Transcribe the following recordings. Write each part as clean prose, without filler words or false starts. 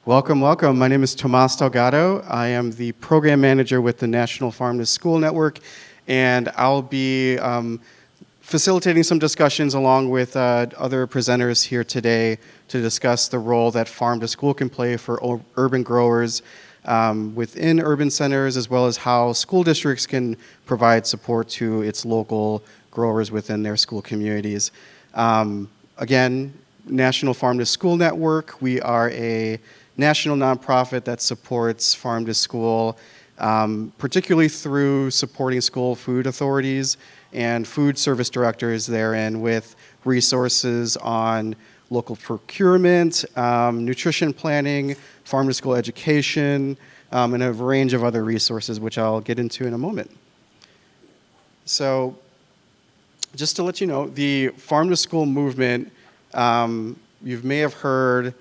Welcome, welcome. My name is Tomas Delgado. I am the program manager with the National Farm to School Network, and I'll be facilitating some discussions along with other presenters here today to discuss the role that farm to school can play for urban growers within urban centers, as well as how school districts can provide support to its local growers within their school communities. Again, National Farm to School Network, we are a national nonprofit that supports farm to school, particularly through supporting school food authorities and food service directors therein with resources on local procurement, nutrition planning, farm to school education, and a range of other resources, which I'll get into in a moment. So just to let you know, the farm to school movement, you may have heard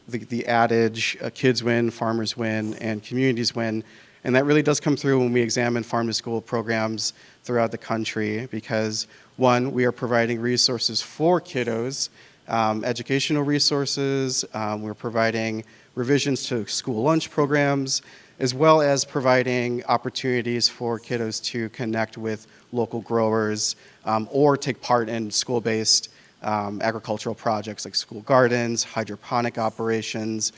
the adage, kids win, farmers win, and communities win. And that really does come through when we examine farm to school programs throughout the country because, one, we are providing resources for kiddos, educational resources, we're providing revisions to school lunch programs, as well as providing opportunities for kiddos to connect with local growers or take part in school-based agricultural projects like school gardens, hydroponic operations,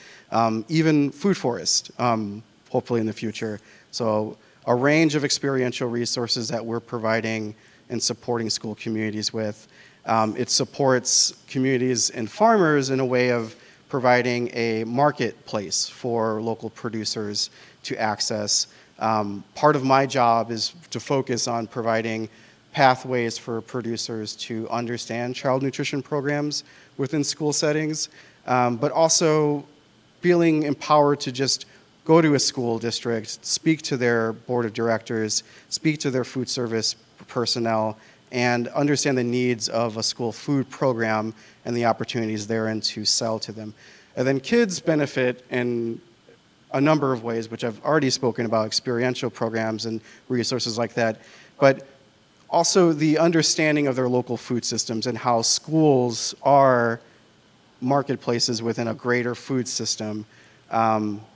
even food forest, hopefully in the future. So a range of experiential resources that we're providing and supporting school communities with. It supports communities and farmers in a way of providing a marketplace for local producers to access. Part of my job is to focus on providing pathways for producers to understand child nutrition programs within school settings, but also feeling empowered to just go to a school district, speak to their board of directors, speak to their food service personnel, and understand the needs of a school food program and the opportunities therein to sell to them. And then kids benefit in a number of ways, which I've already spoken about, experiential programs and resources like that. But also the understanding of their local food systems and how schools are marketplaces within a greater food system.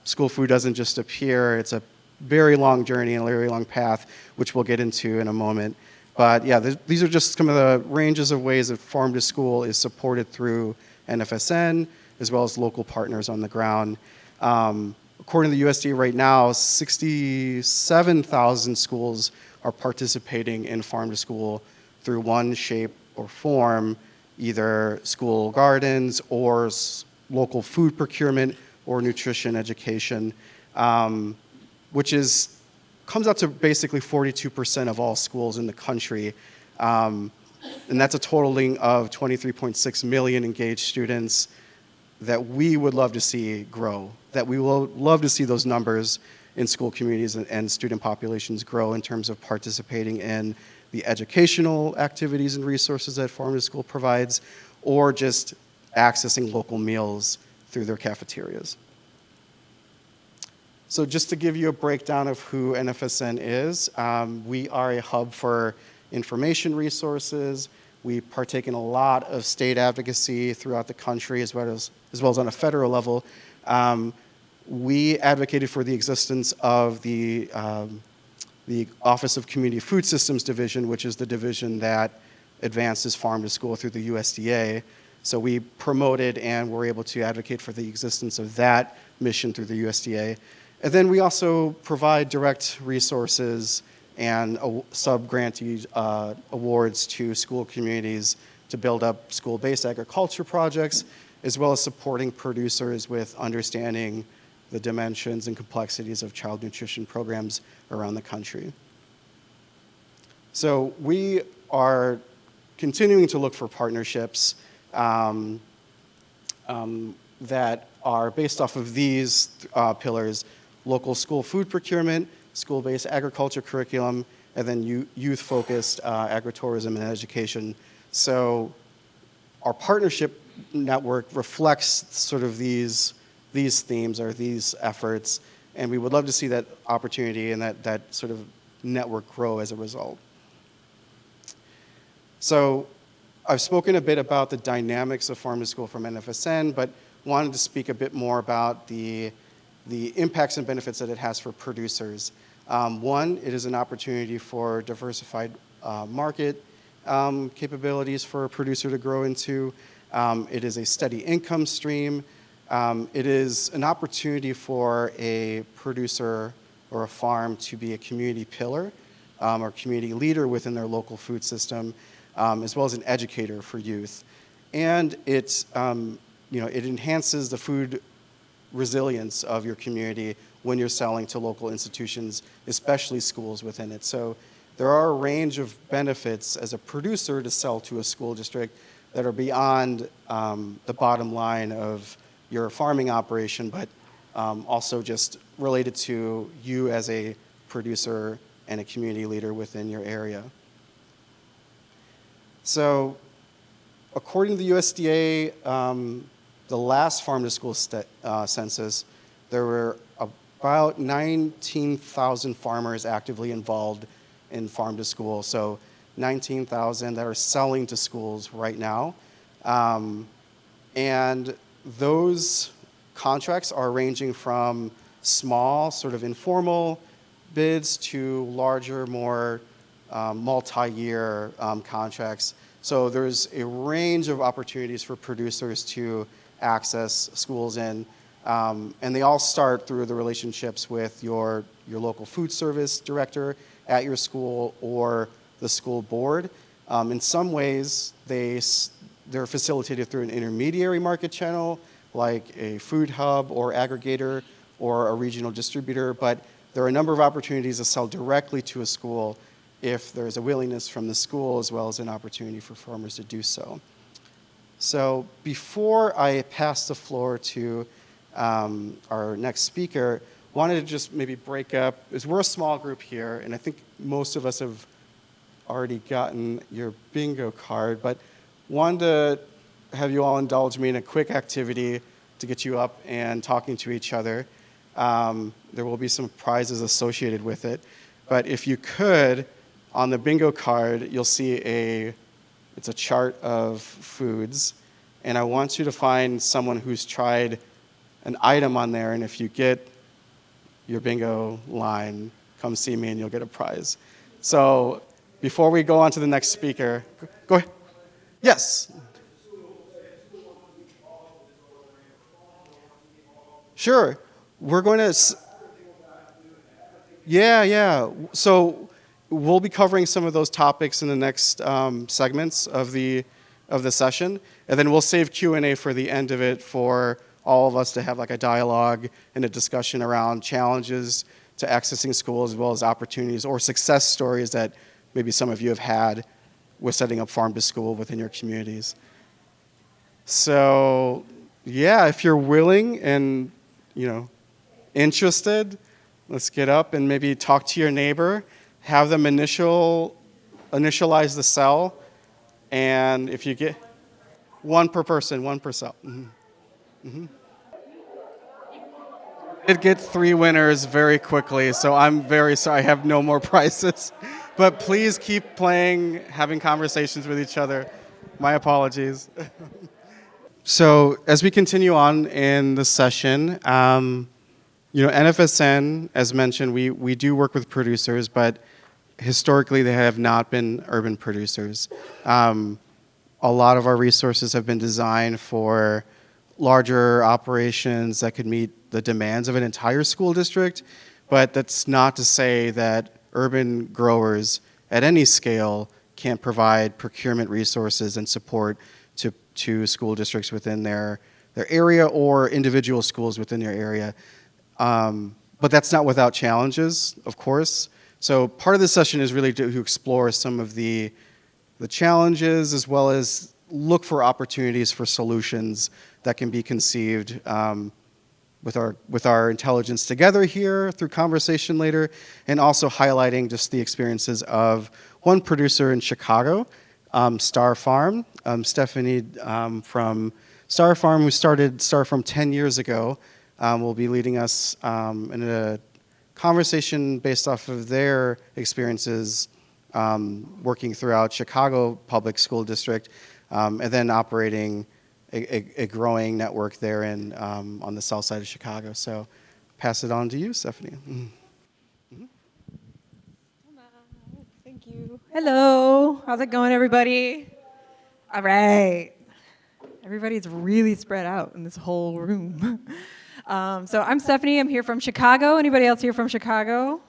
School food doesn't just appear, it's a very long journey and a very long path, which we'll get into in a moment. But yeah, these are just some of the ranges of ways that farm to school is supported through NFSN, as well as local partners on the ground. According to the USDA right now, 67,000 schools are participating in farm to school through one shape or form, either school gardens or local food procurement or nutrition education, which comes out to basically 42% of all schools in the country. And that's a totaling of 23.6 million engaged students that we would love to see grow, that we will love to see those numbers in school communities and student populations grow in terms of participating in the educational activities and resources that farm to school provides, or just accessing local meals through their cafeterias. So just to give you a breakdown of who NFSN is, we are a hub for information resources. We partake in a lot of state advocacy throughout the country, as well as on a federal level. We advocated for the existence of the Office of Community Food Systems Division, which is the division that advances farm to school through the USDA. So we promoted and were able to advocate for the existence of that mission through the USDA. And then we also provide direct resources and sub-grantee awards to school communities to build up school-based agriculture projects, as well as supporting producers with understanding the dimensions and complexities of child nutrition programs around the country. So we are continuing to look for partnerships that are based off of these pillars: local school food procurement, school-based agriculture curriculum, and then youth-focused agritourism and education. So our partnership network reflects sort of these themes or these efforts, and we would love to see that opportunity and that sort of network grow as a result. So I've spoken a bit about the dynamics of farm to school from NFSN, but wanted to speak a bit more about the impacts and benefits that it has for producers. One, it is an opportunity for diversified market capabilities for a producer to grow into. It is a steady income stream. It is an opportunity for a producer or a farm to be a community pillar or community leader within their local food system, as well as an educator for youth. And it enhances the food resilience of your community when you're selling to local institutions, especially schools within it. So there are a range of benefits as a producer to sell to a school district that are beyond the bottom line of your farming operation, but also just related to you as a producer and a community leader within your area. So according to the USDA, the last farm-to-school census, there were about 19,000 farmers actively involved in farm-to-school. So 19,000 that are selling to schools right now. And those contracts are ranging from small, sort of informal bids to larger, more multi-year contracts. So there's a range of opportunities for producers to access schools in, and they all start through the relationships with your local food service director at your school or the school board. In some ways, they're facilitated through an intermediary market channel, like a food hub or aggregator or a regional distributor, but there are a number of opportunities to sell directly to a school if there's a willingness from the school as well as an opportunity for farmers to do so. So before I pass the floor to our next speaker, wanted to just maybe break up, as we're a small group here, and I think most of us have already gotten your bingo card, but wanted to have you all indulge me in a quick activity to get you up and talking to each other. There will be some prizes associated with it, but if you could, on the bingo card, you'll see it's a chart of foods, and I want you to find someone who's tried an item on there, and if you get your bingo line, come see me and you'll get a prize. So before we go on to the next speaker, go ahead. Yes. Sure. We're going to, yeah. So we'll be covering some of those topics in the next segments of the session, and then we'll save Q&A for the end of it for all of us to have like a dialogue and a discussion around challenges to accessing schools as well as opportunities or success stories that maybe some of you have had with setting up farm to school within your communities. So yeah, if you're willing and interested, let's get up and maybe talk to your neighbor, have them initialize the cell, and if you get one per person, one per cell. Mm-hmm. I did get 3 winners very quickly, so I'm very sorry I have no more prizes. But please keep playing, having conversations with each other. My apologies. So as we continue on in the session, NFSN, as mentioned, we do work with producers, but historically they have not been urban producers. A lot of our resources have been designed for larger operations that could meet the demands of an entire school district, but that's not to say that urban growers at any scale can't provide procurement resources and support to school districts within their area or individual schools within their area. But that's not without challenges, of course. So part of this session is really to explore some of the challenges as well as look for opportunities for solutions that can be conceived with our intelligence together here through conversation later, and also highlighting just the experiences of one producer in Chicago, Star Farm. Stephanie from Star Farm, who started Star Farm 10 years ago, will be leading us in a conversation based off of their experiences working throughout Chicago Public School District, and then operating a growing network there on the south side of Chicago. So pass it on to you, Stephanie. Thank you. Hello. How's it going, everybody? All right. Everybody's really spread out in this whole room. So I'm Stephanie. I'm here from Chicago. Anybody else here from Chicago?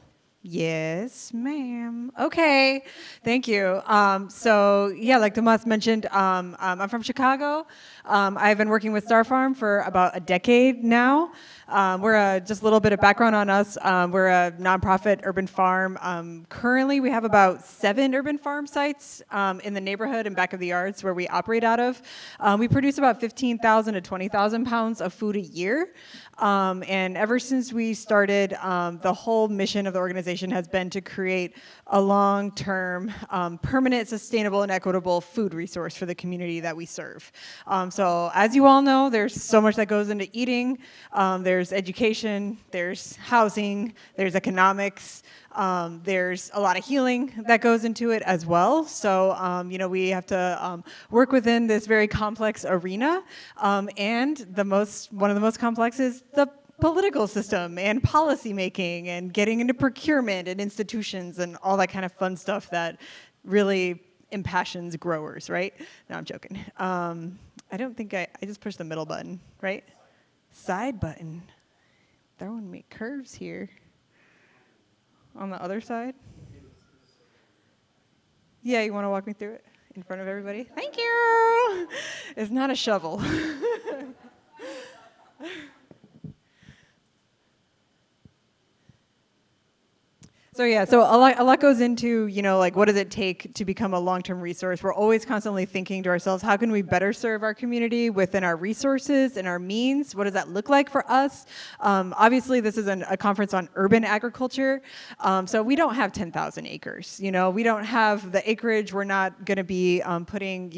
Yes, ma'am. Okay, thank you. So yeah, like Tomas mentioned, I'm from Chicago. I've been working with Star Farm for about a decade now. Just a little bit of background on us. We're a nonprofit urban farm. Currently, we have about 7 urban farm sites in the neighborhood and back of the yards where we operate out of. We produce about 15,000 to 20,000 pounds of food a year. And ever since we started, the whole mission of the organization has been to create a long-term, permanent, sustainable, and equitable food resource for the community that we serve. So as you all know, there's so much that goes into eating. There's education, there's housing, there's economics, there's a lot of healing that goes into it as well. So, we have to work within this very complex arena. And one of the most complex is the political system and policy making and getting into procurement and institutions and all that kind of fun stuff that really impassions growers, right? No, I'm joking. I don't think I just pushed the middle button, right? Side button. Throwing me curves here. On the other side? Yeah, you want to walk me through it in front of everybody? Thank you. It's not a shovel. So a lot goes into, what does it take to become a long-term resource? We're always constantly thinking to ourselves, how can we better serve our community within our resources and our means? What does that look like for us? Obviously, this is a conference on urban agriculture, so we don't have 10,000 acres. We don't have the acreage. We're not going to be putting,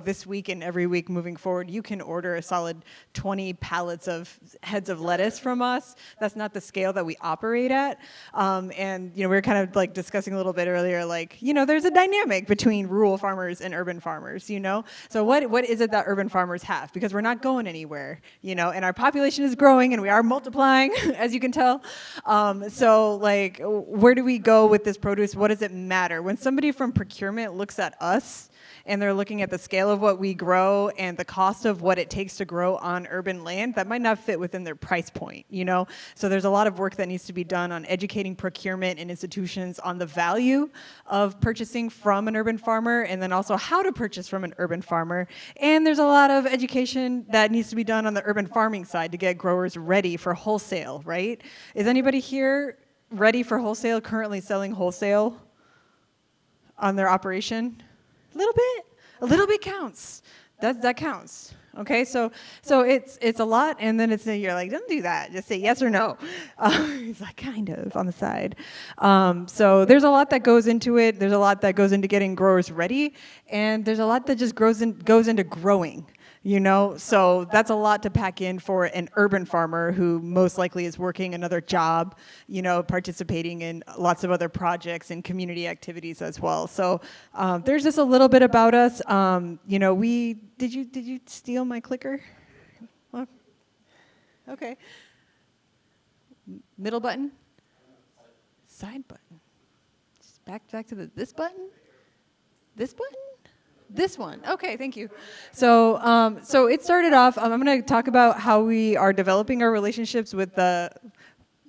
this week and every week moving forward, you can order a solid 20 pallets of heads of lettuce from us. That's not the scale that we operate at, and we were kind of like discussing a little bit earlier, there's a dynamic between rural farmers and urban farmers, So what is it that urban farmers have? Because we're not going anywhere, and our population is growing and we are multiplying, as you can tell. Where do we go with this produce? What does it matter? When somebody from procurement looks at us, and they're looking at the scale of what we grow and the cost of what it takes to grow on urban land, that might not fit within their price point, So there's a lot of work that needs to be done on educating procurement and institutions on the value of purchasing from an urban farmer, and then also how to purchase from an urban farmer. And there's a lot of education that needs to be done on the urban farming side to get growers ready for wholesale, right? Is anybody here ready for wholesale, currently selling wholesale on their operation? A little bit counts. That counts. Okay, so it's a lot, and then you're like, don't do that. Just say yes or no. It's like kind of on the side. So there's a lot that goes into it. There's a lot that goes into getting growers ready, and there's a lot that just goes into growing. So that's a lot to pack in for an urban farmer who most likely is working another job, participating in lots of other projects and community activities as well. So there's just a little bit about us. Did you steal my clicker? Well, okay. Middle button? Side button. Just back to this button? This button? This one. Okay, thank you. So it started off, I'm going to talk about how we are developing our relationships with the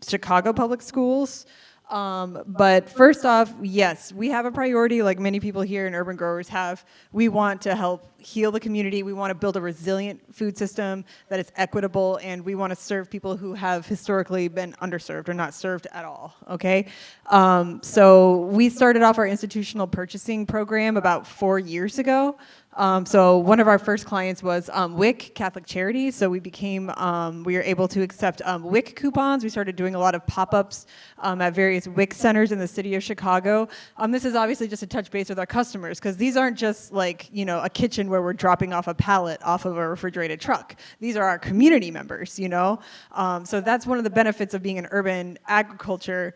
Chicago Public Schools. But first off, yes, we have a priority like many people here in Urban Growers have. We want to help heal the community. We want to build a resilient food system that is equitable, and we want to serve people who have historically been underserved or not served at all, okay? So we started off our institutional purchasing program about 4 years ago. So one of our first clients was WIC, Catholic Charities. So we were able to accept WIC coupons. We started doing a lot of pop-ups at various WIC centers in the city of Chicago. This is obviously just to touch base with our customers, because these aren't just like, a kitchen where we're dropping off a pallet off of a refrigerated truck. These are our community members, you know? So that's one of the benefits of being an urban agriculture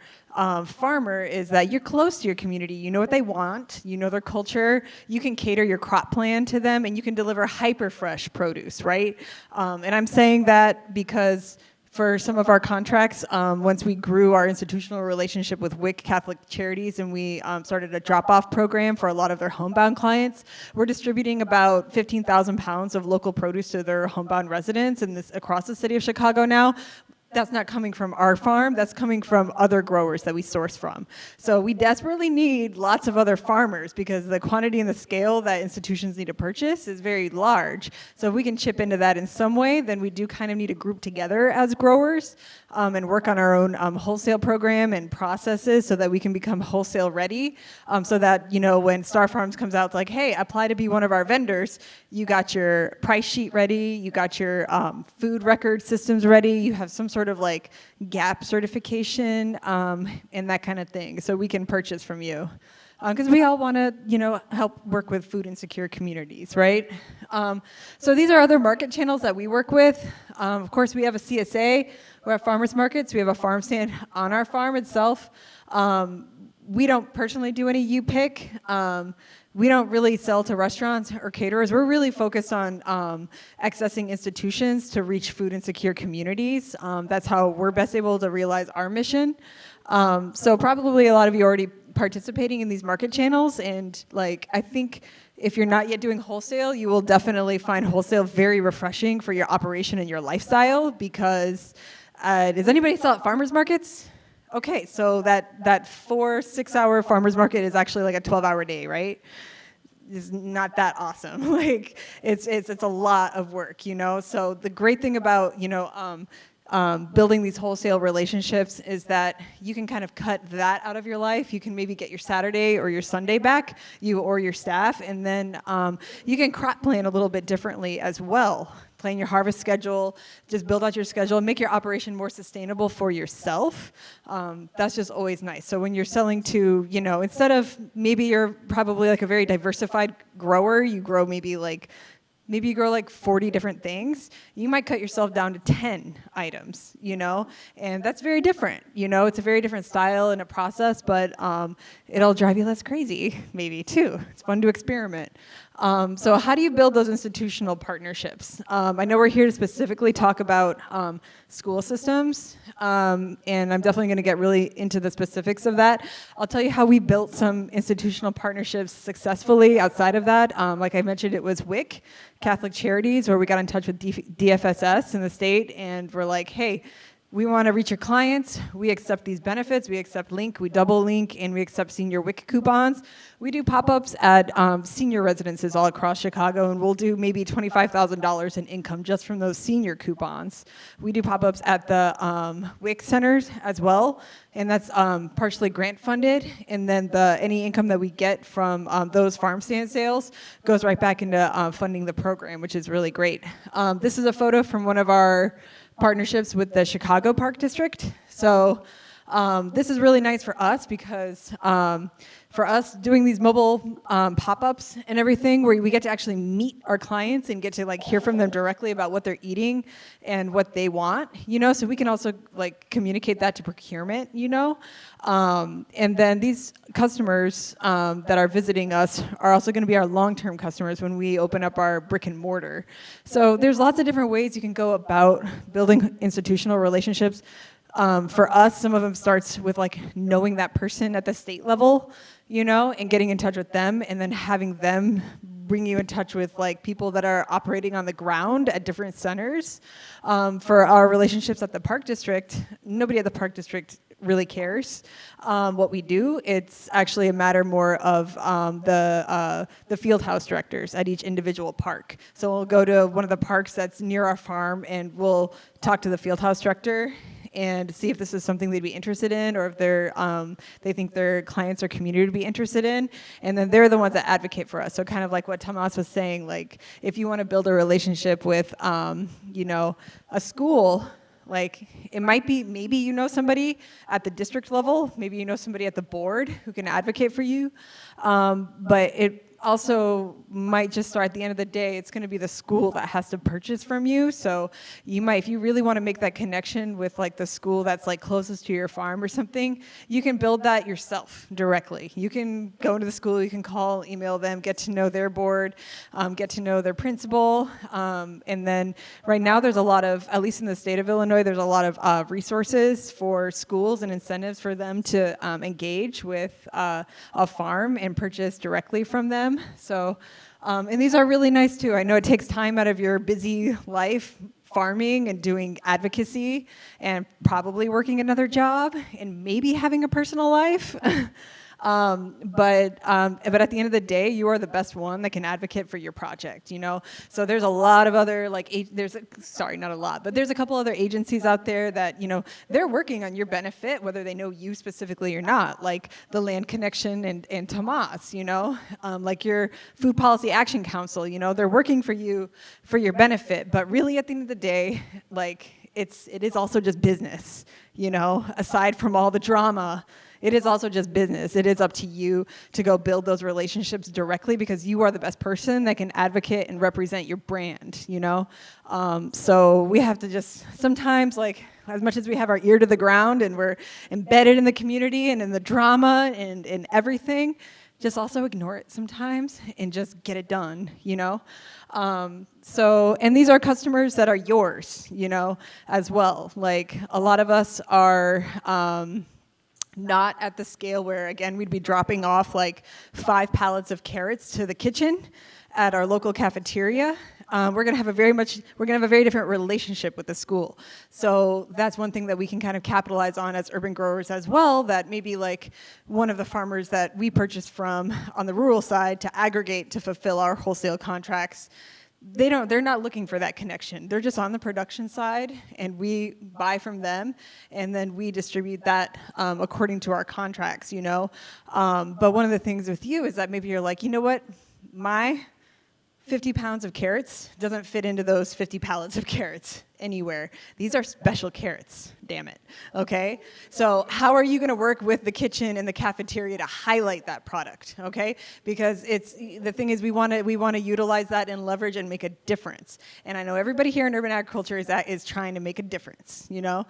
farmer, is that you're close to your community. You know what they want, you know their culture, you can cater your crop plan to them, and you can deliver hyper fresh produce, right? And I'm saying that because for some of our contracts, once we grew our institutional relationship with WIC Catholic Charities and we started a drop-off program for a lot of their homebound clients, we're distributing about 15,000 pounds of local produce to their homebound residents across the city of Chicago now. That's not coming from our farm, that's coming from other growers that we source from. So we desperately need lots of other farmers because the quantity and the scale that institutions need to purchase is very large. So if we can chip into that in some way, then we do kind of need to group together as growers and work on our own wholesale program and processes so that we can become wholesale ready, so that, you know, when Star Farms comes out, it's like, hey, apply to be one of our vendors, you got your price sheet ready, you got your food record systems ready, you have some sort of like GAP certification and that kind of thing, so we can purchase from you. Because we all want to, you know, help work with food insecure communities, right? So these are other market channels that we work with. Of course, we have a CSA, we have farmers markets, we have a farm stand on our farm itself. We don't personally do any U-Pick. We don't really sell to restaurants or caterers. We're really focused on accessing institutions to reach food insecure communities. That's how we're best able to realize our mission. So probably a lot of you are already participating in these market channels, and like I think if you're not yet doing wholesale, you will definitely find wholesale very refreshing for your operation and your lifestyle, because does anybody sell at farmers markets? Okay, so that 4-6 hour farmers market is actually like a 12-hour day, right? Is not that awesome. Like it's a lot of work, you know. So the great thing about, you know, building these wholesale relationships is that you can kind of cut that out of your life. You can maybe get your Saturday or your Sunday back, you or your staff, and then you can crop plan a little bit differently as well. Plan your harvest schedule, just build out your schedule, and make your operation more sustainable for yourself. That's just always nice. So when you're selling to, you know, instead of maybe you're probably like a very diversified grower, you grow maybe you grow like 40 different things, you might cut yourself down to 10 items, you know? And that's very different, you know? It's a very different style and a process, but it'll drive you less crazy, maybe, too. It's fun to experiment. So how do you build those institutional partnerships? I know we're here to specifically talk about school systems, and I'm definitely going to get really into the specifics of that. I'll tell you how we built some institutional partnerships successfully outside of that. Like I mentioned, it was WIC, Catholic Charities, where we got in touch with DFSS in the state, and we're like, hey, we want to reach your clients. We accept these benefits. We accept link, we double link, and we accept senior WIC coupons. We do pop-ups at senior residences all across Chicago, and we'll do maybe $25,000 in income just from those senior coupons. We do pop-ups at the WIC centers as well, and that's partially grant funded, and then any income that we get from those farm stand sales goes right back into funding the program, which is really great. This is a photo from one of our partnerships with the Chicago Park District. So this is really nice for us because for us doing these mobile pop-ups and everything, where we get to actually meet our clients and get to like hear from them directly about what they're eating and what they want, you know, so we can also like communicate that to procurement, you know. And then these customers that are visiting us are also going to be our long-term customers when we open up our brick and mortar. So there's lots of different ways you can go about building institutional relationships. For us, some of them starts with like knowing that person at the state level, you know, and getting in touch with them, and then having them bring you in touch with like people that are operating on the ground at different centers. For our relationships at the Park District, nobody at the Park District really cares what we do. It's actually a matter more of the field house directors at each individual park. So we'll go to one of the parks that's near our farm, and we'll talk to the field house director and see if this is something they'd be interested in, or if they think their clients or community would be interested in. And then they're the ones that advocate for us. So kind of like what Tomas was saying, like if you want to build a relationship with, you know, a school, like it might be, maybe you know somebody at the district level, maybe you know somebody at the board who can advocate for you. But also might just start at the end of the day, it's going to be the school that has to purchase from you. So you might, if you really want to make that connection with like the school that's like closest to your farm or something, you can build that yourself directly. You can go to the school, you can call, email them, get to know their board, get to know their principal. And then right now there's a lot of, at least in the state of Illinois, there's a lot of resources for schools and incentives for them to engage with a farm and purchase directly from them. So, and these are really nice too. I know it takes time out of your busy life farming and doing advocacy and probably working another job and maybe having a personal life. But at the end of the day, you are the best one that can advocate for your project, you know? So there's a lot of other, there's a couple other agencies out there that, you know, they're working on your benefit, whether they know you specifically or not, like the Land Connection and Tomas, you know? Like your Food Policy Action Council, you know, they're working for you for your benefit, but really at the end of the day, like, it is also just business, you know, aside from all the drama. It is also just business. It is up to you to go build those relationships directly because you are the best person that can advocate and represent your brand, you know? So we have to just sometimes, like, as much as we have our ear to the ground and we're embedded in the community and in the drama and in everything, just also ignore it sometimes and just get it done, you know? And these are customers that are yours, you know, as well. Like, a lot of us are not at the scale where, again, we'd be dropping off like 5 pallets of carrots to the kitchen at our local cafeteria. We're gonna have a very different relationship with the school. So that's one thing that we can kind of capitalize on as urban growers as well, that maybe like one of the farmers that we purchase from on the rural side to aggregate to fulfill our wholesale contracts, they're not looking for that connection. They're just on the production side, and we buy from them, and then we distribute that according to our contracts, you know? But one of the things with you is that maybe you're like, you know what, my 50 pounds of carrots doesn't fit into those 50 pallets of carrots anywhere. These are special carrots, damn it, okay? So how are you gonna work with the kitchen and the cafeteria to highlight that product, okay? Because the thing is we wanna utilize that and leverage and make a difference. And I know everybody here in urban agriculture is trying to make a difference, you know?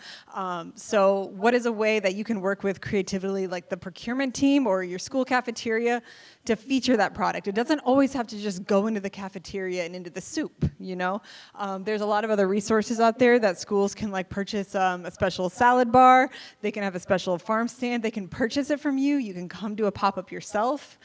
So what is a way that you can work with creatively, like the procurement team or your school cafeteria, to feature that product? It doesn't always have to just go into the cafeteria and into the soup, you know? There's a lot of other resources out there that schools can like purchase a special salad bar. They can have a special farm stand. They can purchase it from you. You can come do a pop-up yourself.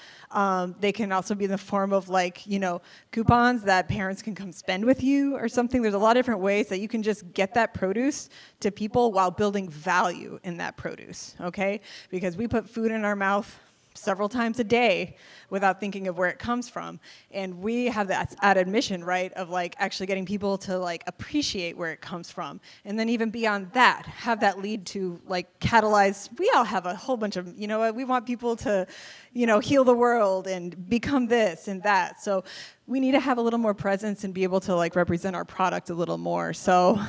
They can also be in the form of like, you know, coupons that parents can come spend with you or something. There's a lot of different ways that you can just get that produce to people while building value in that produce, okay? Because we put food in our mouth several times a day without thinking of where it comes from. And we have that added mission, right, of like actually getting people to like appreciate where it comes from. And then even beyond that, have that lead to like catalyze, we all have a whole bunch of, you know what, we want people to, you know, heal the world and become this and that. So we need to have a little more presence and be able to like represent our product a little more. So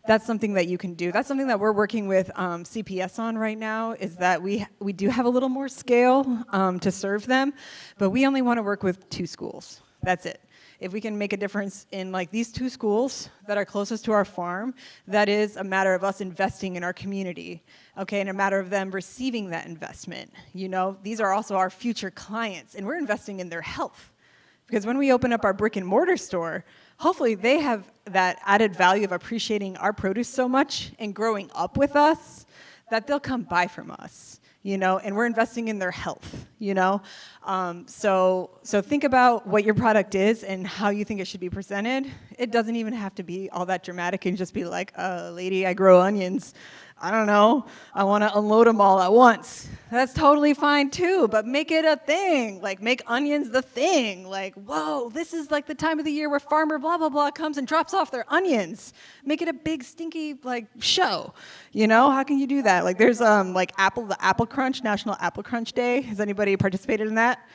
that's something that you can do. That's something that we're working with CPS on right now, is that we do have a little more scale to serve them, but we only want to work with 2 schools. That's it. If we can make a difference in like these 2 schools that are closest to our farm, that is a matter of us investing in our community, okay, and a matter of them receiving that investment. You know, these are also our future clients, and we're investing in their health. Because when we open up our brick and mortar store, hopefully they have that added value of appreciating our produce so much and growing up with us that they'll come buy from us, you know, and we're investing in their health, you know. So think about what your product is and how you think it should be presented. It doesn't even have to be all that dramatic and just be like, lady, I grow onions. I don't know, I want to unload them all at once. That's totally fine too, but make it a thing. Like, make onions the thing. Like, whoa, this is like the time of the year where farmer blah, blah, blah comes and drops off their onions. Make it a big, stinky, like, show. You know, how can you do that? Like, there's like the Apple Crunch, National Apple Crunch Day. Has anybody participated in that?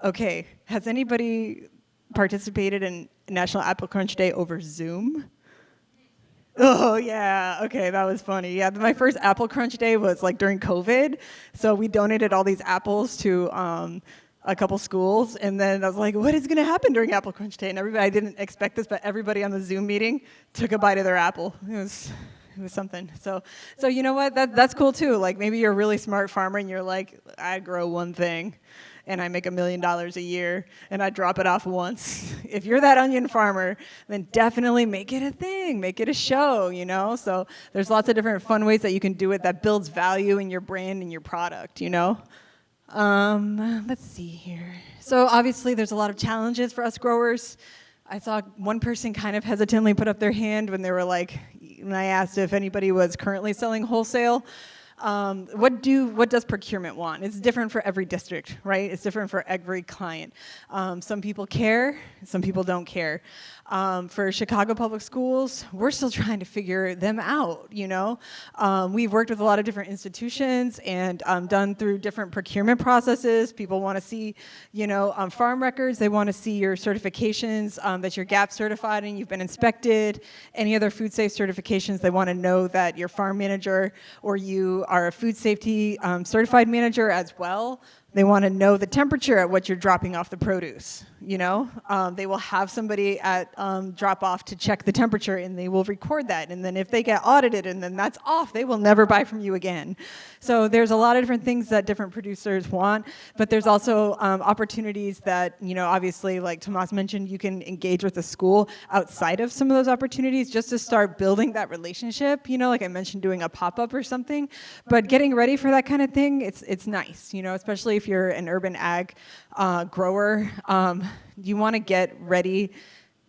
Okay, has anybody participated in National Apple Crunch Day over Zoom? Oh, yeah. Okay, that was funny. Yeah, my first Apple Crunch Day was like during COVID. So we donated all these apples to a couple schools, and then I was like, what is going to happen during Apple Crunch Day? And everybody, I didn't expect this, but everybody on the Zoom meeting took a bite of their apple. It was something. So you know what? That's cool too. Like maybe you're a really smart farmer and you're like, I grow one thing and I make $1 million a year and I drop it off once. If you're that onion farmer, then definitely make it a thing, make it a show, you know? So there's lots of different fun ways that you can do it that builds value in your brand and your product, you know? Let's see here. So obviously there's a lot of challenges for us growers. I saw one person kind of hesitantly put up their hand when they were like, when I asked if anybody was currently selling wholesale. What does procurement want? It's different for every district, right? It's different for every client. Some people care, some people don't care. For Chicago Public Schools, we're still trying to figure them out, you know? We've worked with a lot of different institutions and done through different procurement processes. People want to see, you know, farm records. They want to see your certifications, that you're GAP certified and you've been inspected. Any other food safe certifications, they want to know that your farm manager or you are a food safety certified manager as well. They want to know the temperature at what you're dropping off the produce, you know? They will have somebody at drop off to check the temperature and they will record that. And then if they get audited and then that's off, they will never buy from you again. So there's a lot of different things that different producers want, but there's also opportunities that, you know, obviously like Tomas mentioned, you can engage with the school outside of some of those opportunities just to start building that relationship, you know, like I mentioned, doing a pop-up or something. But getting ready for that kind of thing, it's nice, you know, especially if you're an urban ag grower. You want to get ready.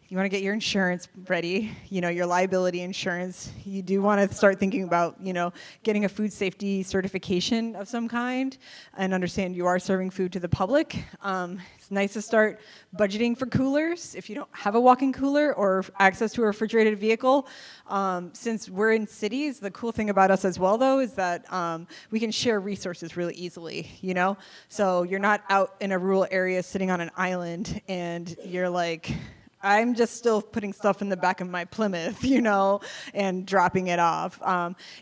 You want to get your insurance ready, you know, your liability insurance. You do want to start thinking about, you know, getting a food safety certification of some kind and understand you are serving food to the public. It's nice to start budgeting for coolers if you don't have a walk-in cooler or access to a refrigerated vehicle. Since we're in cities, the cool thing about us as well, though, is that we can share resources really easily, you know? So you're not out in a rural area sitting on an island and you're like, I'm just still putting stuff in the back of my Plymouth, you know, and dropping it off.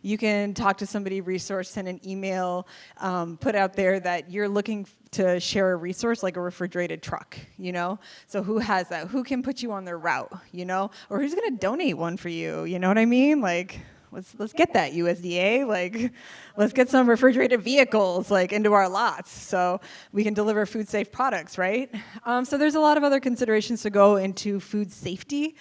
You can talk to somebody, resource, send an email, put out there that you're looking to share a resource like a refrigerated truck, you know? So who has that? Who can put you on their route, you know? Or who's gonna donate one for you, you know what I mean? Like, let's get that, USDA. Like, let's get some refrigerated vehicles like into our lots so we can deliver food safe products, right? So there's a lot of other considerations to go into food safety,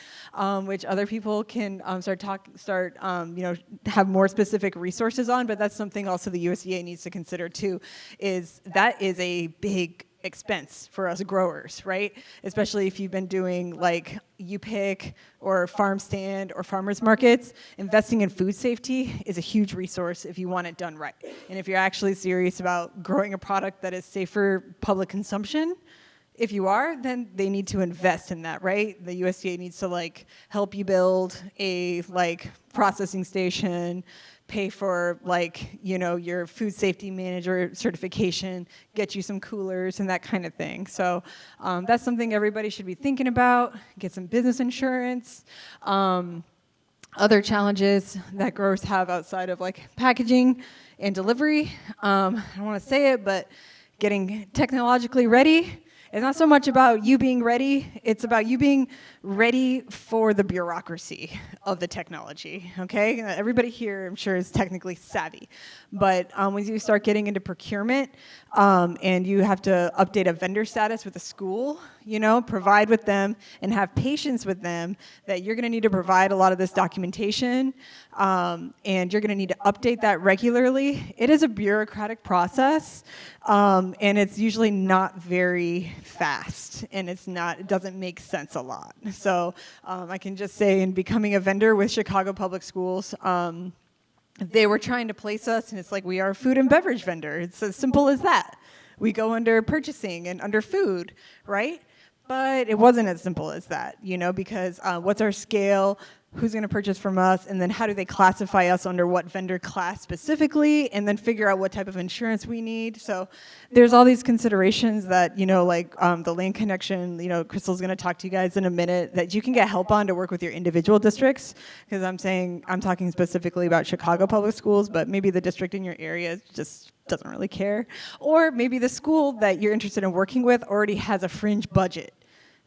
which other people can you know, have more specific resources on. But that's something also the USDA needs to consider too. Is a big expense for us growers, right? Especially if you've been doing like UPIC or farm stand or farmers markets. Investing in food safety is a huge resource if you want it done right. And if you're actually serious about growing a product that is safe for public consumption, if you are, then they need to invest in that, right? The USDA needs to like help you build a like processing station, pay for like, you know, your food safety manager certification, get you some coolers and that kind of thing. So that's something everybody should be thinking about. Get some business insurance. Other challenges that growers have outside of like packaging and delivery. I don't want to say it, but getting technologically ready. It's not so much about you being ready, it's about you being ready for the bureaucracy of the technology, okay? Everybody here, I'm sure, is technically savvy. But when you start getting into procurement and you have to update a vendor status with a school, you know, provide with them and have patience with them that you're gonna need to provide a lot of this documentation and you're gonna need to update that regularly. It is a bureaucratic process and it's usually not very fast and it doesn't make sense a lot. So I can just say in becoming a vendor with Chicago Public Schools, they were trying to place us, and it's like we are a food and beverage vendor. It's as simple as that. We go under purchasing and under food, right? But it wasn't as simple as that, you know, because what's our scale? Who's going to purchase from us? And then how do they classify us under what vendor class specifically? And then figure out what type of insurance we need. So there's all these considerations that, you know, like the land connection, you know, Crystal's going to talk to you guys in a minute, that you can get help on to work with your individual districts. Because I'm talking specifically about Chicago Public Schools, but maybe the district in your area just doesn't really care. Or maybe the school that you're interested in working with already has a fringe budget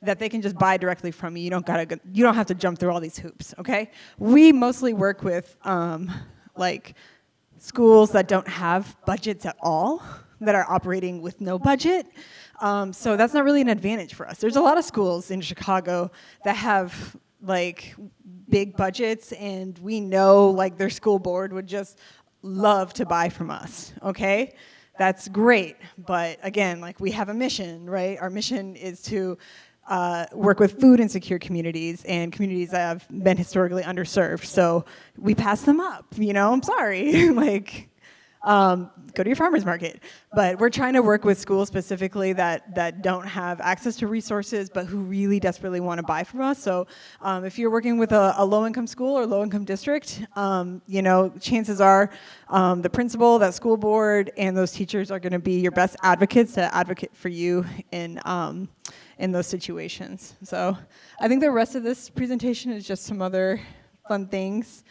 that they can just buy directly from you. You don't have to jump through all these hoops, okay? We mostly work with like schools that don't have budgets at all, that are operating with no budget. So that's not really an advantage for us. There's a lot of schools in Chicago that have like big budgets, and we know like their school board would just love to buy from us, okay? That's great, but again, like we have a mission, right? Our mission is to work with food insecure communities and communities that have been historically underserved. So we pass them up, I'm sorry, like go to your farmer's market. But we're trying to work with schools specifically that don't have access to resources, but who really desperately want to buy from us. So if you're working with a low-income school or low-income district, chances are the principal, that school board, and those teachers are going to be your best advocates to advocate for you in those situations. So I think the rest of this presentation is just some other fun things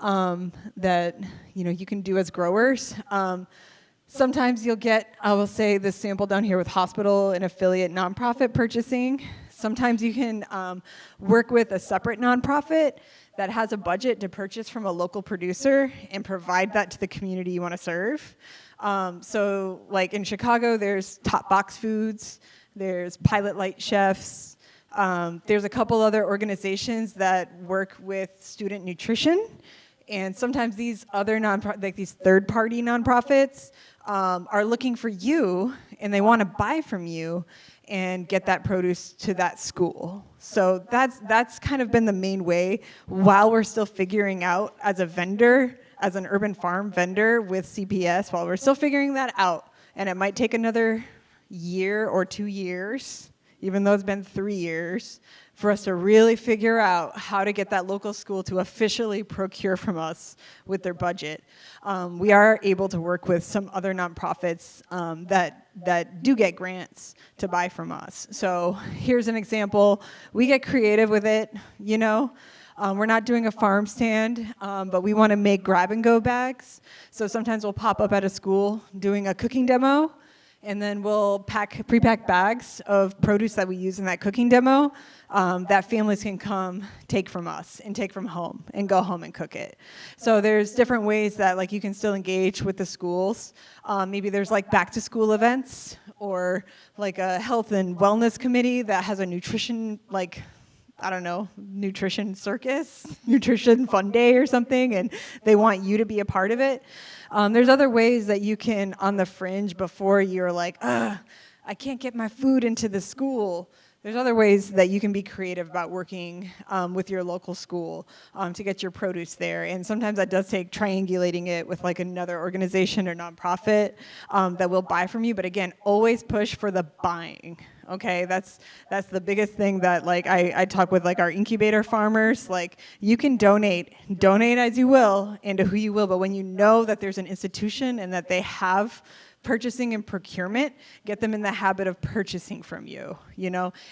that you can do as growers. Sometimes you'll get, I will say, this sample down here with hospital and affiliate nonprofit purchasing. Sometimes you can work with a separate nonprofit that has a budget to purchase from a local producer and provide that to the community you want to serve. So like in Chicago, there's Top Box Foods, there's Pilot Light Chefs, there's a couple other organizations that work with student nutrition. And sometimes these other these third-party nonprofits are looking for you, and they want to buy from you and get that produce to that school. So that's kind of been the main way while we're still figuring out as a vendor, as an urban farm vendor with CPS, while we're still figuring that out. And it might take another year or 2 years, even though it's been 3 years, for us to really figure out how to get that local school to officially procure from us with their budget. We are able to work with some other nonprofits that do get grants to buy from us. So here's an example. We get creative with it, we're not doing a farm stand, but we want to make grab-and-go bags. So sometimes we'll pop up at a school doing a cooking demo, and then we'll pre-pack bags of produce that we use in that cooking demo that families can come take from us and take from home and go home and cook it. So there's different ways that like you can still engage with the schools. Maybe there's like back-to-school events, or like a health and wellness committee that has a nutrition, like, I don't know, nutrition circus, nutrition fun day or something, and they want you to be a part of it. There's other ways that you can, on the fringe, before you're like, I can't get my food into the school. There's other ways that you can be creative about working with your local school to get your produce there. And sometimes that does take triangulating it with like another organization or nonprofit that will buy from you. But again, always push for the buying. Okay, that's the biggest thing that like I talk with like our incubator farmers. Like you can donate as you will and to who you will, but when you know that there's an institution and that they have purchasing and procurement, get them in the habit of purchasing from you,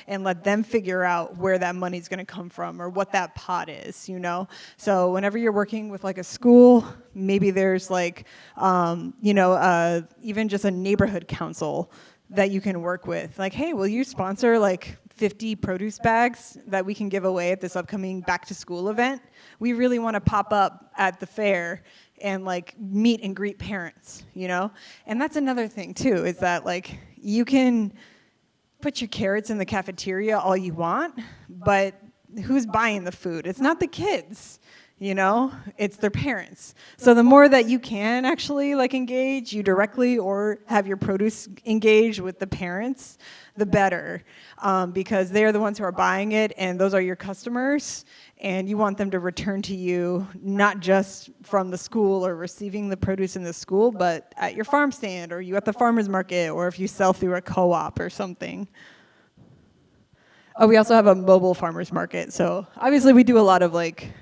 and let them figure out where that money's going to come from or what that pot is, So whenever you're working with like a school, maybe there's like, even just a neighborhood council that you can work with. Like, hey, will you sponsor like 50 produce bags that we can give away at this upcoming back to school event? We really want to pop up at the fair and like meet and greet parents, And that's another thing too, is that like you can put your carrots in the cafeteria all you want, but who's buying the food? It's not the kids. It's their parents. So the more that you can actually like engage you directly or have your produce engage with the parents, the better, because they're the ones who are buying it and those are your customers, and you want them to return to you not just from the school or receiving the produce in the school, but at your farm stand or you at the farmer's market or if you sell through a co-op or something. Oh, we also have a mobile farmer's market. So obviously we do a lot of like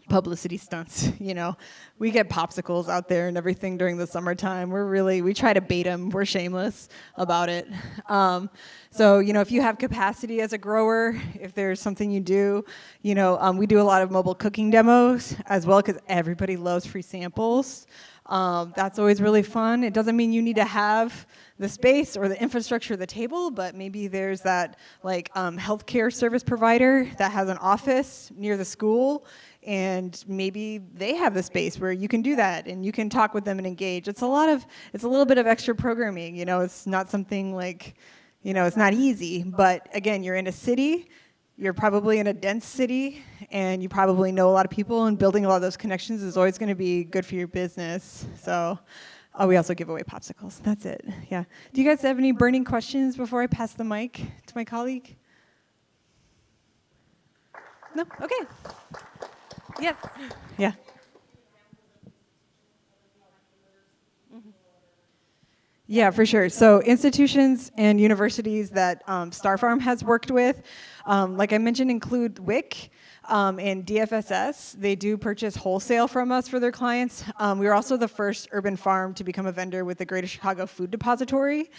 publicity stunts, We get popsicles out there and everything during the summertime. We try to bait them. We're shameless about it. So, if you have capacity as a grower, if there's something you do, we do a lot of mobile cooking demos as well because everybody loves free samples. That's always really fun. It doesn't mean you need to have the space or the infrastructure of the table, but maybe there's that like healthcare service provider that has an office near the school, and maybe they have the space where you can do that and you can talk with them and engage. It's a little bit of extra programming. It's not something like, it's not easy. But again, you're in a city. You're probably in a dense city, and you probably know a lot of people, and building a lot of those connections is always going to be good for your business. So, we also give away popsicles. That's it. Yeah. Do you guys have any burning questions before I pass the mic to my colleague? No? Okay. Yes. Yeah. Yeah, for sure. So institutions and universities that Star Farm has worked with, like I mentioned, include WIC and DFSS. They do purchase wholesale from us for their clients. We were also the first urban farm to become a vendor with the Greater Chicago Food Depository,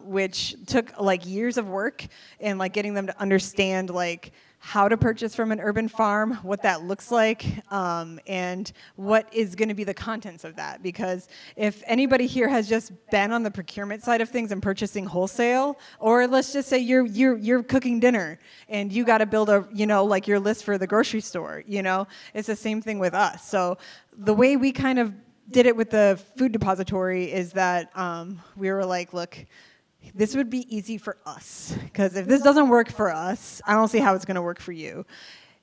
which took like years of work and like getting them to understand like how to purchase from an urban farm, what that looks like, and what is going to be the contents of that. Because if anybody here has just been on the procurement side of things and purchasing wholesale, or let's just say you're cooking dinner and you got to build like your list for the grocery store, it's the same thing with us. So the way we kind of did it with the food depository is that we were like, look, this would be easy for us, because if this doesn't work for us, I don't see how it's going to work for you.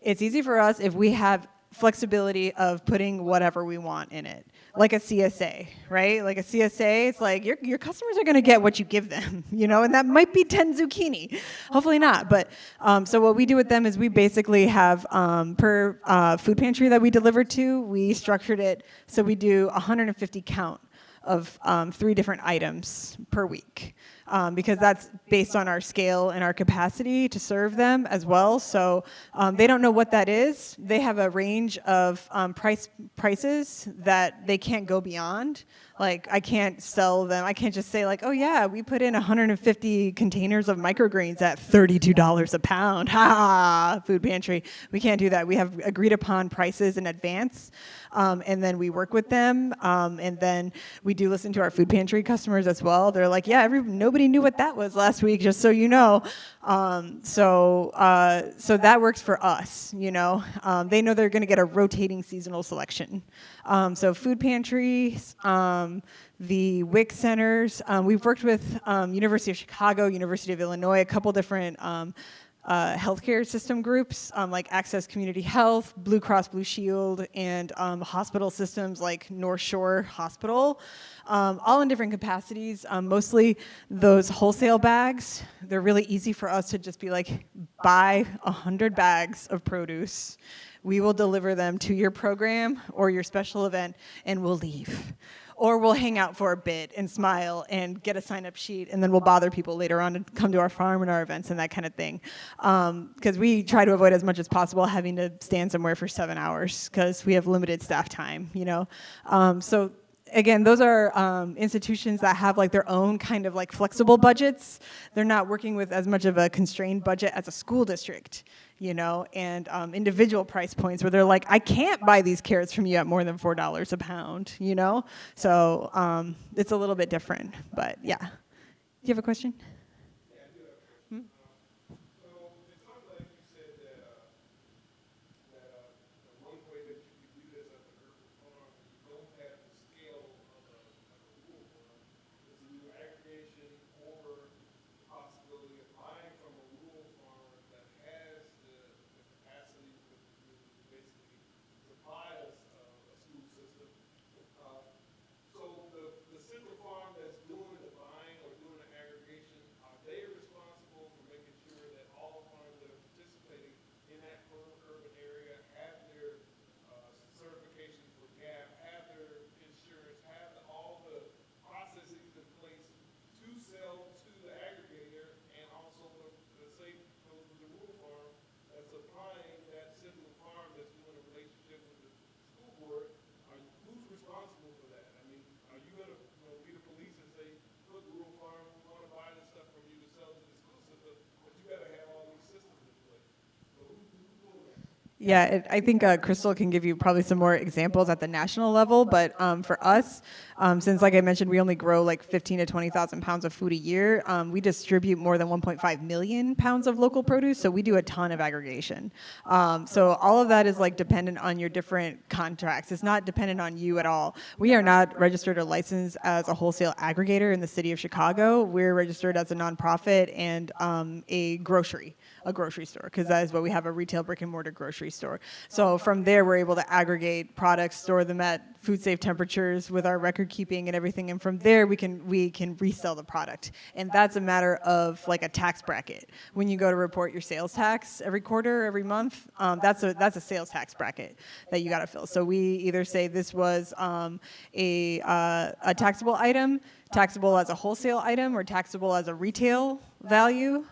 It's easy for us if we have flexibility of putting whatever we want in it, like a CSA, right? Like a CSA, it's like your customers are going to get what you give them, and that might be 10 zucchini. Hopefully not. But so what we do with them is we basically have per food pantry that we deliver to, we structured it so we do 150 count of 3 different items per week, because that's based on our scale and our capacity to serve them as well. So they don't know what that is. They have a range of prices that they can't go beyond. Like, I can't sell them. I can't just say like, oh yeah, we put in 150 containers of microgreens at $32 a pound. Ha! Food pantry. We can't do that. We have agreed upon prices in advance, and then we work with them, and then we do listen to our food pantry customers as well. They're like, yeah, nobody knew what that was last week, just so you know. So that works for us. They know they're going to get a rotating seasonal selection. So food pantries, the WIC centers. We've worked with University of Chicago, University of Illinois, a couple different healthcare system groups like Access Community Health, Blue Cross Blue Shield, and hospital systems like North Shore Hospital, all in different capacities. Mostly those wholesale bags, they're really easy for us to just be like, buy 100 bags of produce. We will deliver them to your program or your special event, and we'll leave. Or we'll hang out for a bit and smile and get a sign-up sheet, and then we'll bother people later on to come to our farm and our events and that kind of thing. Because we try to avoid as much as possible having to stand somewhere for 7 hours because we have limited staff time, So again, those are institutions that have like their own kind of like flexible budgets. They're not working with as much of a constrained budget as a school district, and individual price points where they're like, I can't buy these carrots from you at more than $4 a pound, So it's a little bit different, but yeah. Do you have a question? Yeah, I think Crystal can give you probably some more examples at the national level, but for us, since like I mentioned, we only grow like 15 to 20,000 pounds of food a year, we distribute more than 1.5 million pounds of local produce, so we do a ton of aggregation. So all of that is like dependent on your different contracts. It's not dependent on you at all. We are not registered or licensed as a wholesale aggregator in the city of Chicago. We're registered as a nonprofit and a grocery store, because that is what we have, a retail brick and mortar grocery store. So from there, we're able to aggregate products, store them at food safe temperatures with our record keeping and everything. And from there, we can resell the product. And that's a matter of like a tax bracket. When you go to report your sales tax every quarter, every month, that's a sales tax bracket that you got to fill. So we either say this was a taxable item, taxable as a wholesale item, or taxable as a retail value.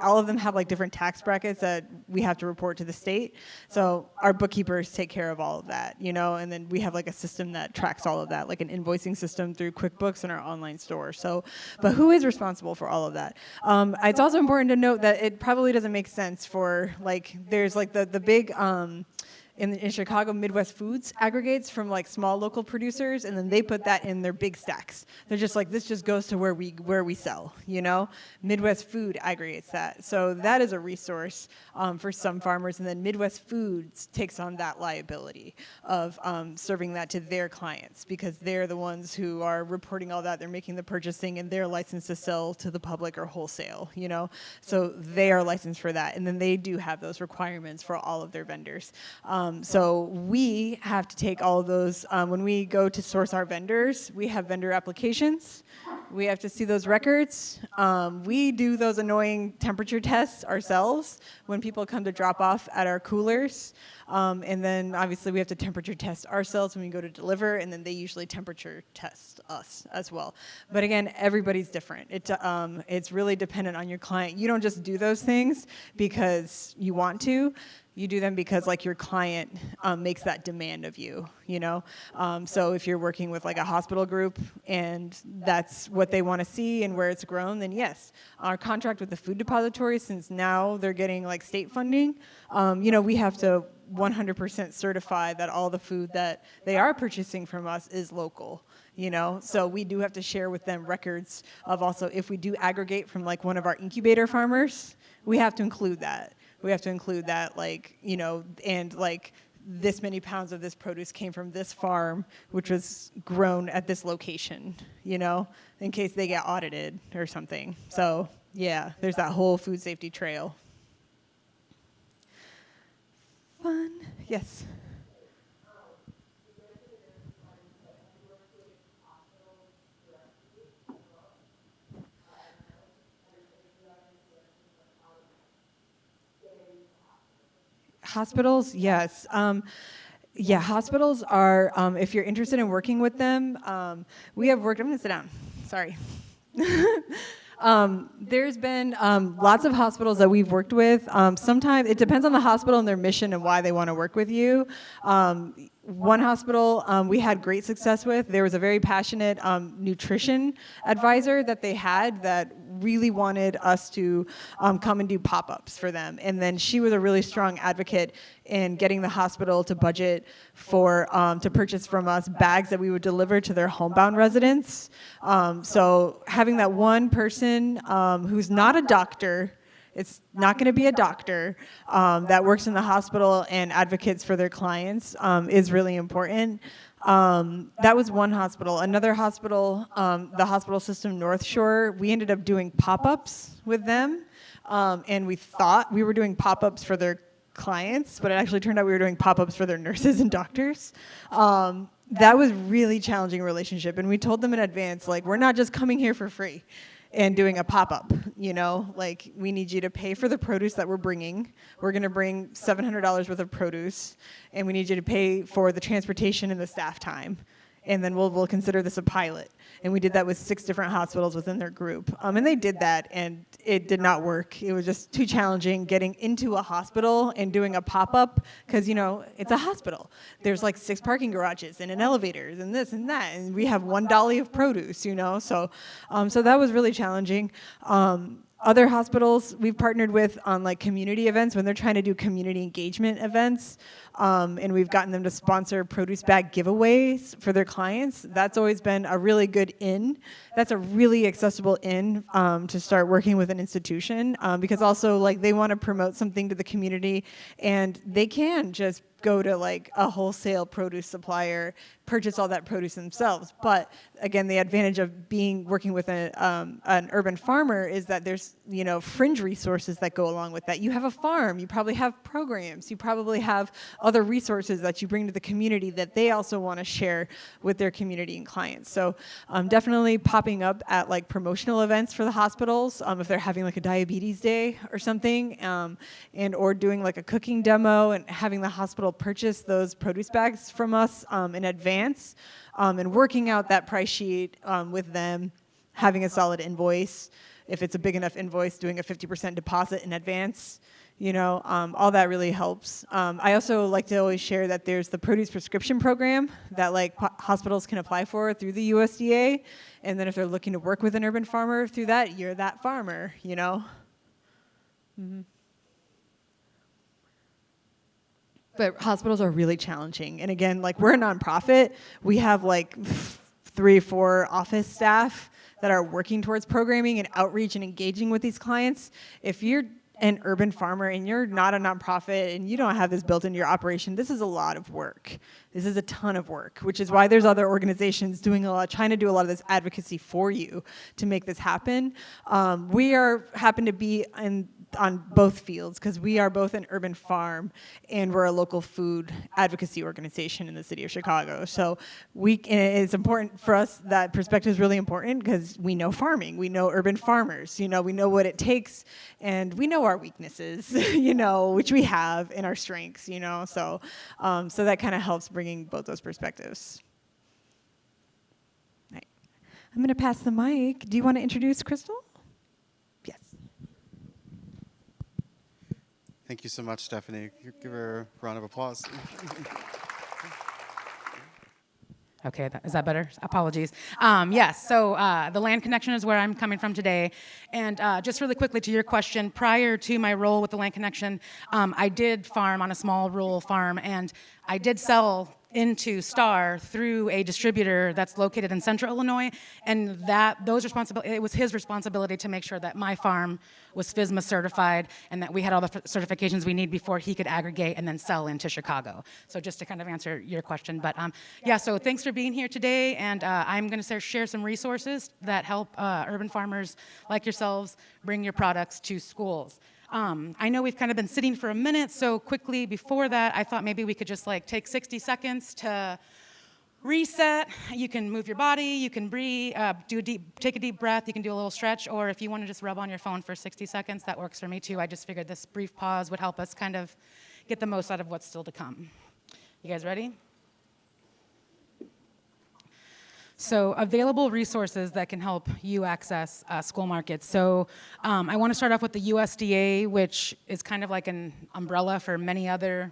All of them have like different tax brackets that we have to report to the state. So our bookkeepers take care of all of that, and then we have like a system that tracks all of that, like an invoicing system through QuickBooks and our online store. So, but who is responsible for all of that? It's also important to note that it probably doesn't make sense for like, there's like the big, in Chicago, Midwest Foods aggregates from like small local producers, and then they put that in their big stacks. They're just like, this just goes to where we sell, Midwest Food aggregates that. So that is a resource for some farmers, and then Midwest Foods takes on that liability of serving that to their clients, because they're the ones who are reporting all that. They're making the purchasing, and they're licensed to sell to the public or wholesale, So they are licensed for that, and then they do have those requirements for all of their vendors. So we have to take all of those, when we go to source our vendors, we have vendor applications. We have to see those records. We do those annoying temperature tests ourselves when people come to drop off at our coolers. And then obviously we have to temperature test ourselves when we go to deliver, and then they usually temperature test us as well. But again, everybody's different. It's really dependent on your client. You don't just do those things because you want to. You do them because like your client makes that demand of you, So if you're working with like a hospital group and that's what they want to see and where it's grown, then yes. Our contract with the food depository, since now they're getting like state funding, we have to 100% certify that all the food that they are purchasing from us is local. So we do have to share with them records of also, if we do aggregate from like one of our incubator farmers, we have to include that. We have to include that, like, and like this many pounds of this produce came from this farm, which was grown at this location, in case they get audited or something. So yeah, there's that whole food safety trail. Fun, yes. Hospitals, yes. Hospitals are, if you're interested in working with them, we have worked, I'm going to sit down, sorry. There's been lots of hospitals that we've worked with. Sometimes it depends on the hospital and their mission and why they want to work with you. One hospital we had great success with. There was a very passionate nutrition advisor that they had that really wanted us to come and do pop-ups for them. And then she was a really strong advocate in getting the hospital to budget for to purchase from us bags that we would deliver to their homebound residents. So having that one person who's not a doctor, it's not going to be a doctor that works in the hospital and advocates for their clients is really important. That was one hospital. Another hospital, the hospital system North Shore, we ended up doing pop-ups with them. And we thought we were doing pop-ups for their clients, but it actually turned out we were doing pop-ups for their nurses and doctors. That was really challenging relationship. And we told them in advance, like, we're not just coming here for free and doing a pop-up, like we need you to pay for the produce that we're bringing. We're going to bring $700 worth of produce, and we need you to pay for the transportation and the staff time. And then we'll consider this a pilot. And we did that with 6 different hospitals within their group. And they did that, and it did not work. It was just too challenging getting into a hospital and doing a pop-up because, it's a hospital. There's like 6 parking garages and an elevator and this and that. And we have 1 dolly of produce, So that was really challenging. Other hospitals we've partnered with on like community events when they're trying to do community engagement events, and we've gotten them to sponsor produce bag giveaways for their clients. That's always been a really good in. That's a really accessible in to start working with an institution, because also like they want to promote something to the community, and they can just go to like a wholesale produce supplier, purchase all that produce themselves. But again, the advantage of working with an urban farmer is that there's fringe resources that go along with that. You have a farm, you probably have programs, you probably have other resources that you bring to the community that they also want to share with their community and clients. So definitely popping up at like promotional events for the hospitals, if they're having like a diabetes day or something, and or doing like a cooking demo and having the hospital purchase those produce bags from us in advance, and working out that price sheet with them, having a solid invoice. If it's a big enough invoice, doing a 50% deposit in advance, all that really helps. I also like to always share that there's the produce prescription program that like hospitals can apply for through the USDA, and then if they're looking to work with an urban farmer through that, you're that farmer, Mm-hmm. But hospitals are really challenging. And again, like we're a nonprofit. We have like 3-4 office staff that are working towards programming and outreach and engaging with these clients. If you're an urban farmer and you're not a nonprofit and you don't have this built into your operation, this is a lot of work. This is a ton of work, which is why there's other organizations trying to do a lot of this advocacy for you to make this happen. We happen to be on both fields because we are both an urban farm and we're a local food advocacy organization in the city of Chicago. So it's important for us, that perspective is really important because we know farming, we know urban farmers, we know what it takes, and we know our weaknesses, which we have, and our strengths, so that kind of helps bringing both those perspectives. Right. I'm going to pass the mic. Do you want to introduce Crystal? Yes. Thank you so much, Stephanie. Give her a round of applause. Okay, is that better? Apologies. Yes, so the land connection is where I'm coming from today. And just really quickly to your question, prior to my role with the land connection, I did farm on a small rural farm, and I did sell into Star through a distributor that's located in central Illinois, and it was his responsibility to make sure that my farm was FSMA certified and that we had all the certifications we need before he could aggregate and then sell into Chicago. So just to kind of answer your question, but so thanks for being here today, and I'm going to share some resources that help urban farmers like yourselves bring your products to schools. I know we've kind of been sitting for a minute, so quickly before that, I thought maybe we could just take 60 seconds to reset. You can move your body, you can breathe, take a deep breath, you can do a little stretch, or if you want to just rub on your phone for 60 seconds, that works for me too. I just figured this brief pause would help us kind of get the most out of what's still to come. You guys ready? So available resources that can help you access school markets. So I want to start off with the USDA, which is kind of like an umbrella for many other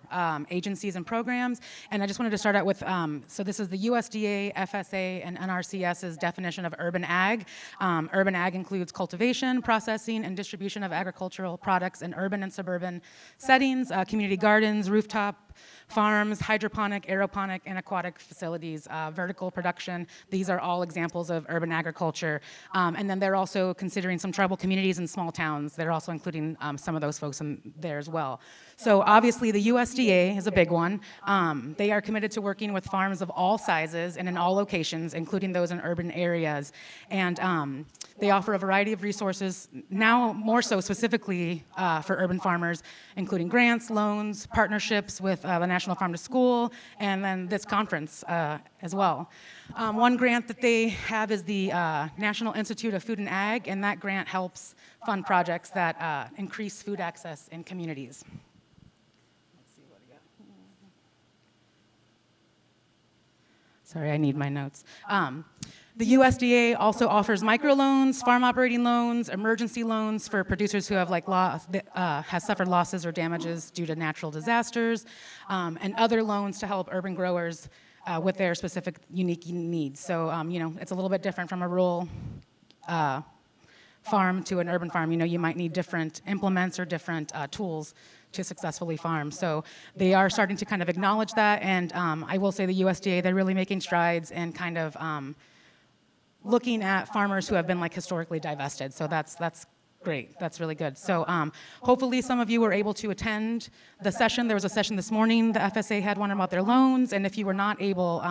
agencies and programs. And I just wanted to start out with, so this is the USDA, FSA, and NRCS's definition of urban ag. Urban ag includes cultivation, processing, and distribution of agricultural products in urban and suburban settings, community gardens, rooftop farms, hydroponic, aeroponic, and aquatic facilities, vertical production. These are all examples of urban agriculture. And then they're also considering some tribal communities and small towns. They're also including some of those folks in there as well. So obviously the USDA is a big one. They are committed to working with farms of all sizes and in all locations, including those in urban areas. And they offer a variety of resources, now more so specifically for urban farmers, including grants, loans, partnerships with the National Farm to School, and then this conference as well. One grant that they have is the National Institute of Food and Ag, and that grant helps fund projects that increase food access in communities. Let's see what I got. Sorry, I need my notes. The USDA also offers microloans, farm operating loans, emergency loans for producers who have has suffered losses or damages due to natural disasters, and other loans to help urban growers with their specific unique needs. So, it's a little bit different from a rural farm to an urban farm, you might need different implements or different tools to successfully farm. So they are starting to kind of acknowledge that, and I will say the USDA, they're really making strides in kind of looking at farmers who have been like historically divested. So that's great. That's really good. So hopefully some of you were able to attend the session. There was a session this morning. The FSA had one about their loans, and if you were not able,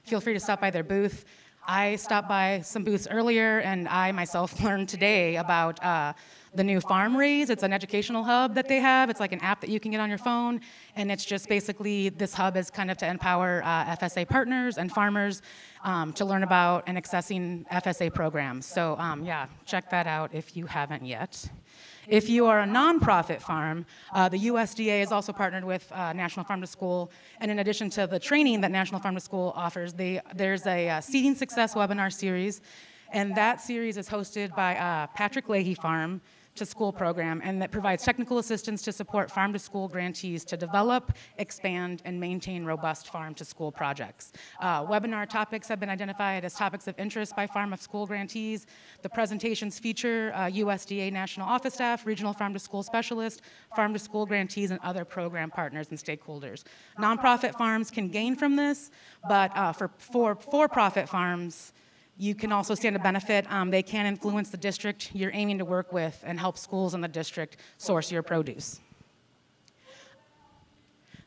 feel free to stop by their booth. I stopped by some booths earlier, and I myself learned today about the new Farm Raise. It's an educational hub that they have. It's like an app that you can get on your phone, and it's just basically, this hub is kind of to empower FSA partners and farmers to learn about and accessing FSA programs. So yeah, check that out if you haven't yet. If you are a nonprofit farm, the USDA is also partnered with National Farm to School, and in addition to the training that National Farm to School offers, there's a Seeding Success webinar series, and that series is hosted by Patrick Leahy Farm to School program, and that provides technical assistance to support farm-to-school grantees to develop, expand, and maintain robust farm-to-school projects. Webinar topics have been identified as topics of interest by farm-to-school grantees. The presentations feature USDA national office staff, regional farm-to-school specialists, farm-to-school grantees, and other program partners and stakeholders. Nonprofit farms can gain from this, but for-profit farms, you can also stand to benefit. They can influence the district you're aiming to work with and help schools in the district source your produce.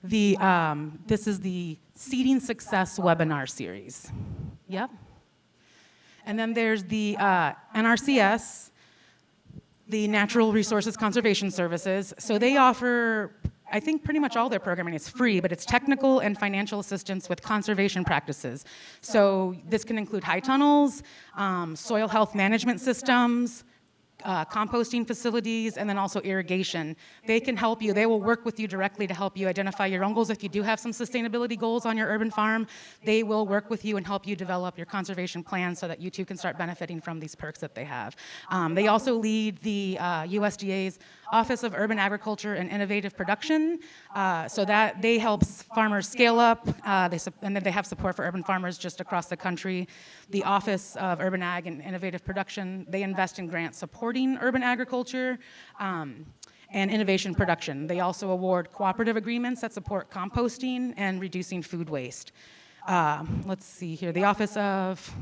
This is the Seeding Success webinar series. Yep. And then there's the NRCS, the Natural Resources Conservation Services. So they offer, I think pretty much all their programming is free, but it's technical and financial assistance with conservation practices. So this can include high tunnels, soil health management systems, composting facilities, and then also irrigation. They can help you. They will work with you directly to help you identify your own goals. If you do have some sustainability goals on your urban farm, they will work with you and help you develop your conservation plan so that you too can start benefiting from these perks that they have. They also lead the USDA's Office of Urban Agriculture and Innovative Production, so that they help farmers scale up, and then they have support for urban farmers just across the country. The Office of Urban Ag and Innovative Production, they invest in grants supporting urban agriculture and innovation production. They also award cooperative agreements that support composting and reducing food waste. Let's see here, the Office of,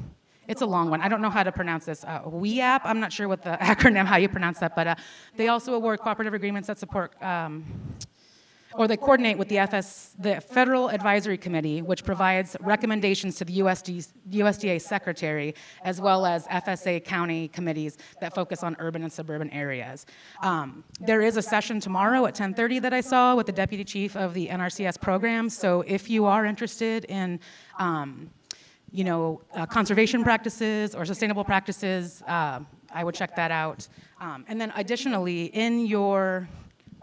it's a long one. I don't know how to pronounce this. WEAP, I'm not sure what the acronym, how you pronounce that, but they also award cooperative agreements that support, or they coordinate with the Federal Advisory Committee, which provides recommendations to the USDA Secretary, as well as FSA county committees that focus on urban and suburban areas. There is a session tomorrow at 10:30 that I saw with the Deputy Chief of the NRCS program, so if you are interested in conservation practices or sustainable practices, I would check that out. And then additionally, in your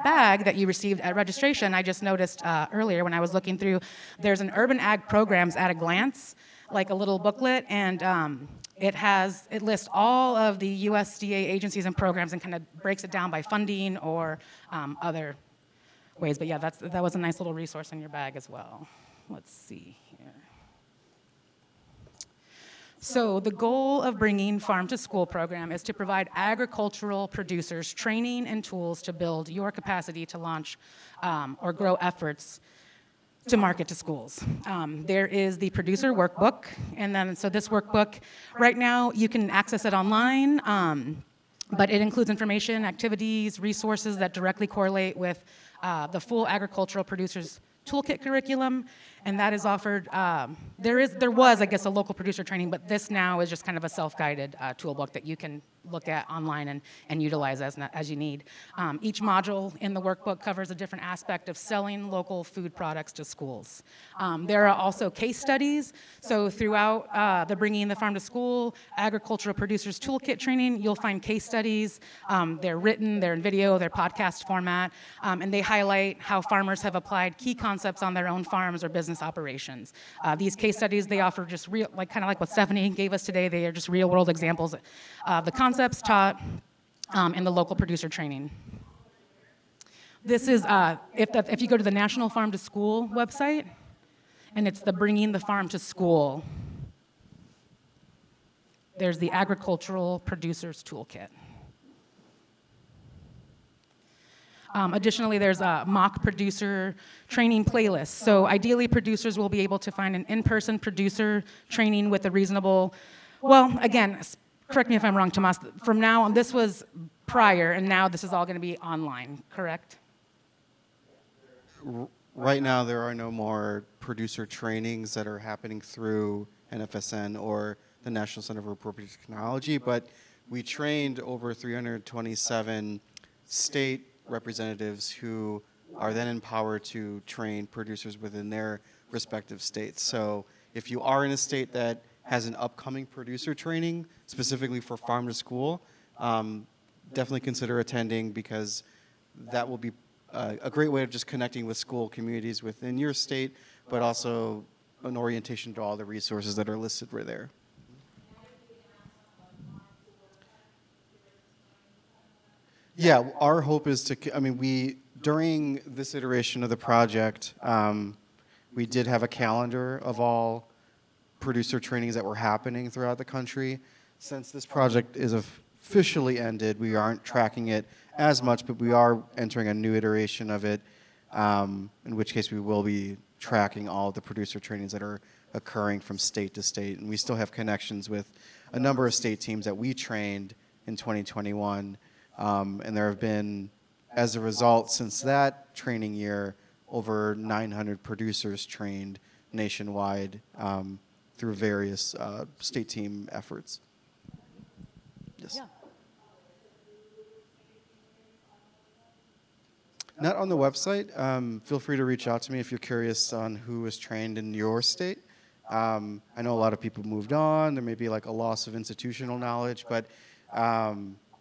bag that you received at registration, I just noticed earlier when I was looking through, there's an Urban Ag Programs at a Glance, like a little booklet, and it lists all of the USDA agencies and programs and kind of breaks it down by funding or other ways. But yeah, that was a nice little resource in your bag as well. Let's see here. So the goal of bringing Farm to School program is to provide agricultural producers training and tools to build your capacity to launch or grow efforts to market to schools. There is the producer workbook, and then so this workbook, right now you can access it online, but it includes information, activities, resources that directly correlate with the full agricultural producers toolkit curriculum, and that is offered. There was, I guess, a local producer training, but this now is just kind of a self-guided toolbook that you can look at online and utilize as you need. Each module in the workbook covers a different aspect of selling local food products to schools. There are also case studies. So throughout the Bringing the Farm to School Agricultural Producers Toolkit training, you'll find case studies. They're written, they're in video, they're podcast format, and they highlight how farmers have applied key concepts on their own farms or business operations. These case studies, they offer just real, kind of like what Stephanie gave us today, they are just real world examples of the concepts taught in the local producer training. This is, if you go to the National Farm to School website, and it's the Bringing the Farm to School, there's the Agricultural Producers Toolkit. Additionally, there's a mock producer training playlist. So ideally, producers will be able to find an in-person producer training with a reasonable, well, again, correct me if I'm wrong, Tomas, from now on, this was prior, and now this is all going to be online, correct? Right now, there are no more producer trainings that are happening through NFSN or the National Center for Appropriate Technology, but we trained over 327 state representatives who are then empowered to train producers within their respective states. So if you are in a state that has an upcoming producer training, specifically for farm to school, definitely consider attending, because that will be a great way of just connecting with school communities within your state, but also an orientation to all the resources that are listed right there. Yeah, our hope is to, I mean, during this iteration of the project, we did have a calendar of all producer trainings that were happening throughout the country. Since this project is officially ended, we aren't tracking it as much, but we are entering a new iteration of it, in which case we will be tracking all the producer trainings that are occurring from state to state. And we still have connections with a number of state teams that we trained in 2021. And there have been, as a result, since that training year, over 900 producers trained nationwide through various state team efforts. Yes. Yeah. Not on the website. Feel free to reach out to me if you're curious on who was trained in your state. I know a lot of people moved on. There may be like a loss of institutional knowledge, but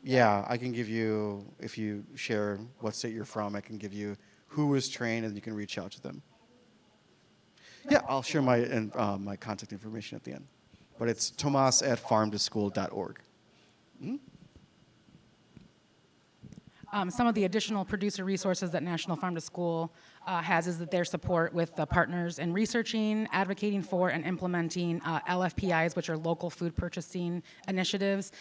yeah, I can give you, if you share what state you're from, I can give you who was trained, and you can reach out to them. Yeah, I'll share my contact information at the end. But it's tomas@farmtoschool.org. Mm-hmm. Some of the additional producer resources that National Farm to School has is that their support with the partners in researching, advocating for, and implementing LFPIs, which are local food purchasing initiatives.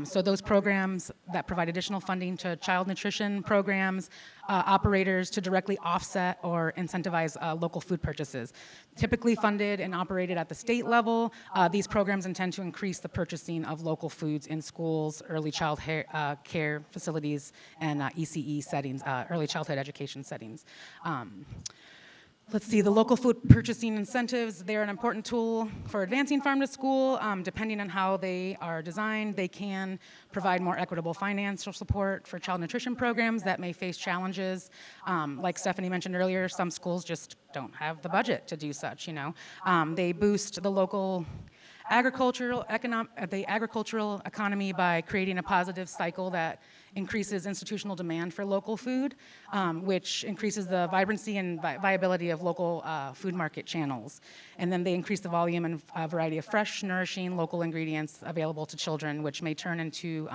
So those programs that provide additional funding to child nutrition programs, operators to directly offset or incentivize local food purchases. Typically funded and operated at the state level, these programs intend to increase the purchasing of local foods in schools, early child care facilities, and ECE settings, early childhood education settings. Let's see, the local food purchasing incentives, they're an important tool for advancing farm to school. Depending on how they are designed, they can provide more equitable financial support for child nutrition programs that may face challenges. Like Stephanie mentioned earlier, some schools just don't have the budget to do such, you know. They boost the local agricultural economy by creating a positive cycle that increases institutional demand for local food, which increases the vibrancy and viability of local food market channels. And then they increase the volume and variety of fresh, nourishing local ingredients available to children, which may turn into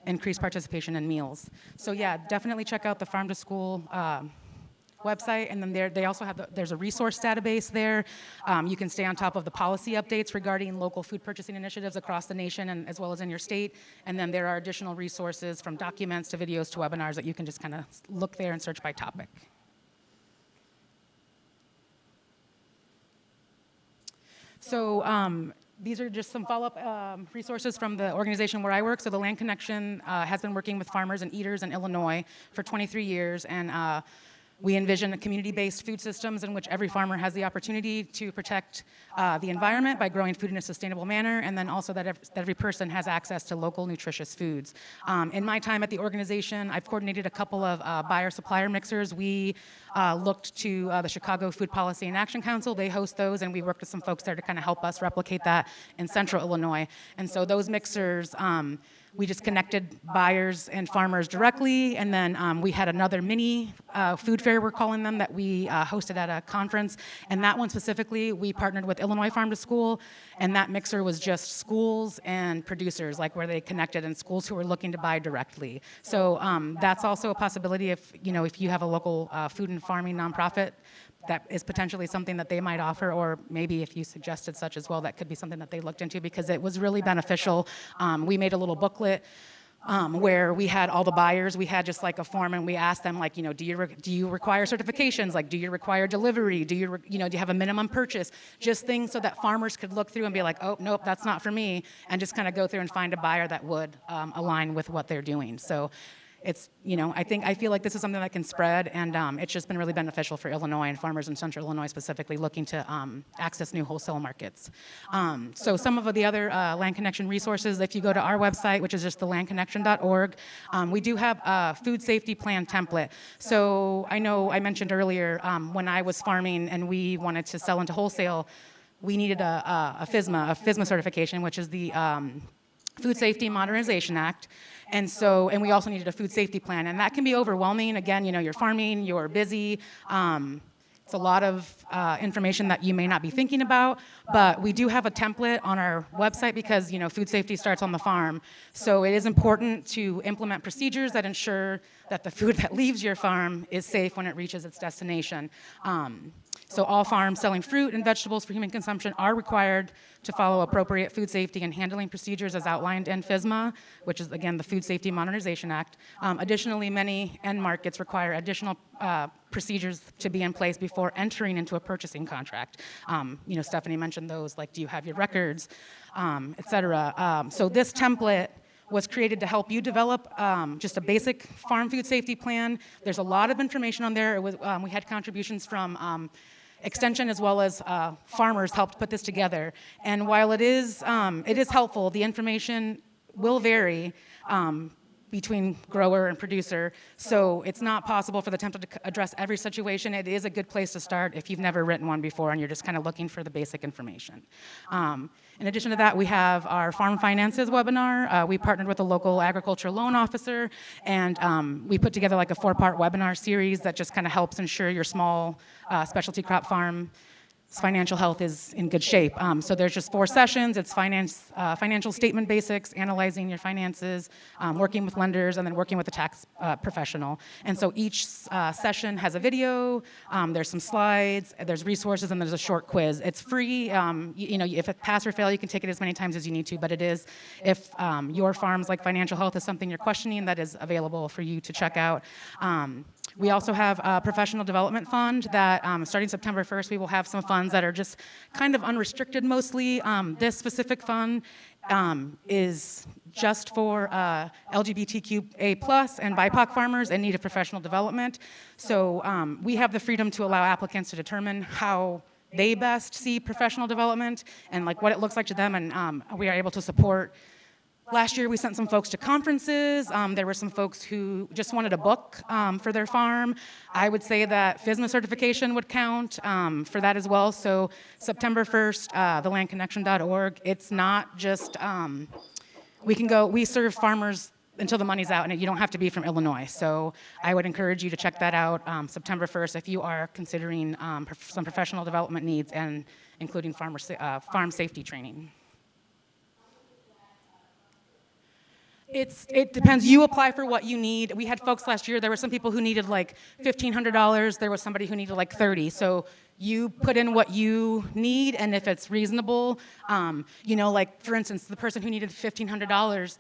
increased participation in meals. So yeah, definitely check out the Farm to School website, and then they also have there's a resource database there. You can stay on top of the policy updates regarding local food purchasing initiatives across the nation and as well as in your state. And then there are additional resources from documents to videos to webinars that you can just kind of look there and search by topic. So these are just some follow-up resources from the organization where I work. So the Land Connection has been working with farmers and eaters in Illinois for 23 years, and we envision community-based food systems in which every farmer has the opportunity to protect the environment by growing food in a sustainable manner, and then also that every person has access to local nutritious foods. In my time at the organization, I've coordinated a couple of buyer-supplier mixers. We looked to the Chicago Food Policy and Action Council. They host those, and we worked with some folks there to kind of help us replicate that in central Illinois. And so those mixers, we just connected buyers and farmers directly, and then we had another mini food fair, we're calling them, that we hosted at a conference. And that one specifically, we partnered with Illinois Farm to School, and that mixer was just schools and producers, like where they connected, and schools who were looking to buy directly. So that's also a possibility if you have a local food and farming nonprofit. That is potentially something that they might offer, or maybe if you suggested such as well, that could be something that they looked into, because it was really beneficial. We made a little booklet where we had all the buyers. We had just like a form, and we asked them, like, do you require certifications? Like, do you require delivery? Do you have a minimum purchase? Just things so that farmers could look through and be like, oh, nope, that's not for me, and just kind of go through and find a buyer that would align with what they're doing. So it's, I feel like this is something that can spread, and it's just been really beneficial for Illinois and farmers in Central Illinois specifically looking to access new wholesale markets. So some of the other Land Connection resources, if you go to our website, which is just thelandconnection.org, we do have a food safety plan template. So I know I mentioned earlier when I was farming and we wanted to sell into wholesale, we needed a FSMA certification, which is the Food Safety Modernization Act. And we also needed a food safety plan, and that can be overwhelming. Again, you're farming, you're busy. It's a lot of information that you may not be thinking about, but we do have a template on our website because, food safety starts on the farm. So it is important to implement procedures that ensure that the food that leaves your farm is safe when it reaches its destination. So all farms selling fruit and vegetables for human consumption are required to follow appropriate food safety and handling procedures as outlined in FSMA, which is, again, the Food Safety Modernization Act. Additionally, many end markets require additional procedures to be in place before entering into a purchasing contract. Stephanie mentioned those, like, do you have your records, et cetera. So this template was created to help you develop just a basic farm food safety plan. There's a lot of information on there. We had contributions from Extension as well as farmers helped put this together. And while it is helpful, the information will vary between grower and producer, so it's not possible for the template to address every situation. It is a good place to start if you've never written one before and you're just kind of looking for the basic information. In addition to that, we have our Farm Finances webinar. We partnered with a local agriculture loan officer, and we put together like a 4-part webinar series that just kind of helps ensure your small specialty crop farm financial health is in good shape. So there's just 4 sessions. It's financial statement basics, analyzing your finances, working with lenders, and then working with a tax professional. And so each session has a video, there's some slides, there's resources, and there's a short quiz. It's free. If it pass or fail, you can take it as many times as you need to, but it is, if your farm's like financial health is something you're questioning, that is available for you to check out. We also have a professional development fund that starting September 1st, we will have some funds that are just kind of unrestricted mostly. This specific fund is just for LGBTQA+ and BIPOC farmers in need of professional development. So we have the freedom to allow applicants to determine how they best see professional development and like what it looks like to them, and we are able to support. Last year, we sent some folks to conferences. There were some folks who just wanted a book for their farm. I would say that FSMA certification would count for that as well. So September 1st, thelandconnection.org. It's not just, we serve farmers until the money's out, and you don't have to be from Illinois. So I would encourage you to check that out September 1st if you are considering some professional development needs, and including farm safety training. It depends. You apply for what you need. We had folks last year, there were some people who needed like $1,500. There was somebody who needed like $30. So you put in what you need, and if it's reasonable, like for instance, the person who needed $1,500,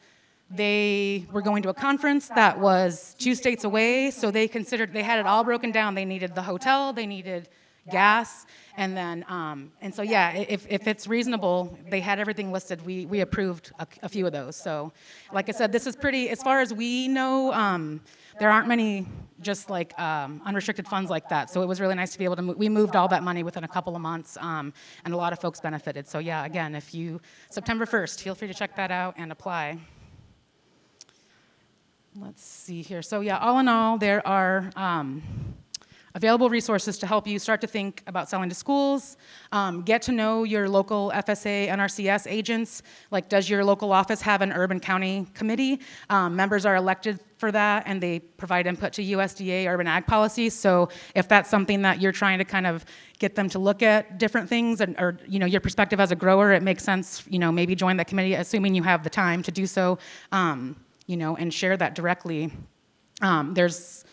they were going to a conference that was 2 states away, so they had it all broken down. They needed the hotel, they needed gas, and then, and so yeah, if it's reasonable, they had everything listed. We approved a few of those. So, like I said, this is pretty, as far as we know, there aren't many just like unrestricted funds like that. So it was really nice to be able to, we moved all that money within a couple of months, and a lot of folks benefited. So yeah, again, September 1st, feel free to check that out and apply. Let's see here. So yeah, all in all, there are available resources to help you start to think about selling to schools, get to know your local FSA, NRCS agents. Like, does your local office have an urban county committee? Members are elected for that, and they provide input to USDA urban ag policies. So if that's something that you're trying to kind of get them to look at different things, or your perspective as a grower, it makes sense, maybe join that committee, assuming you have the time to do so, and share that directly. There's,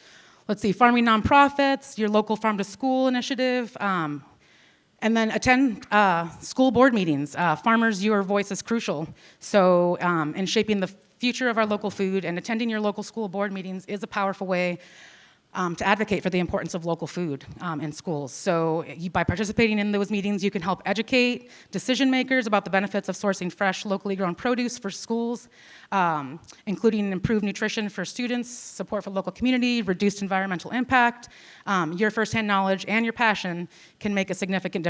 let's see, farming nonprofits, your local farm to school initiative, and then attend school board meetings. Farmers, your voice is crucial. So in shaping the future of our local food, and attending your local school board meetings is a powerful way to advocate for the importance of local food in schools. So by participating in those meetings, you can help educate decision makers about the benefits of sourcing fresh, locally grown produce for schools, including improved nutrition for students, support for local community, reduced environmental impact. Your firsthand knowledge and your passion can make a significant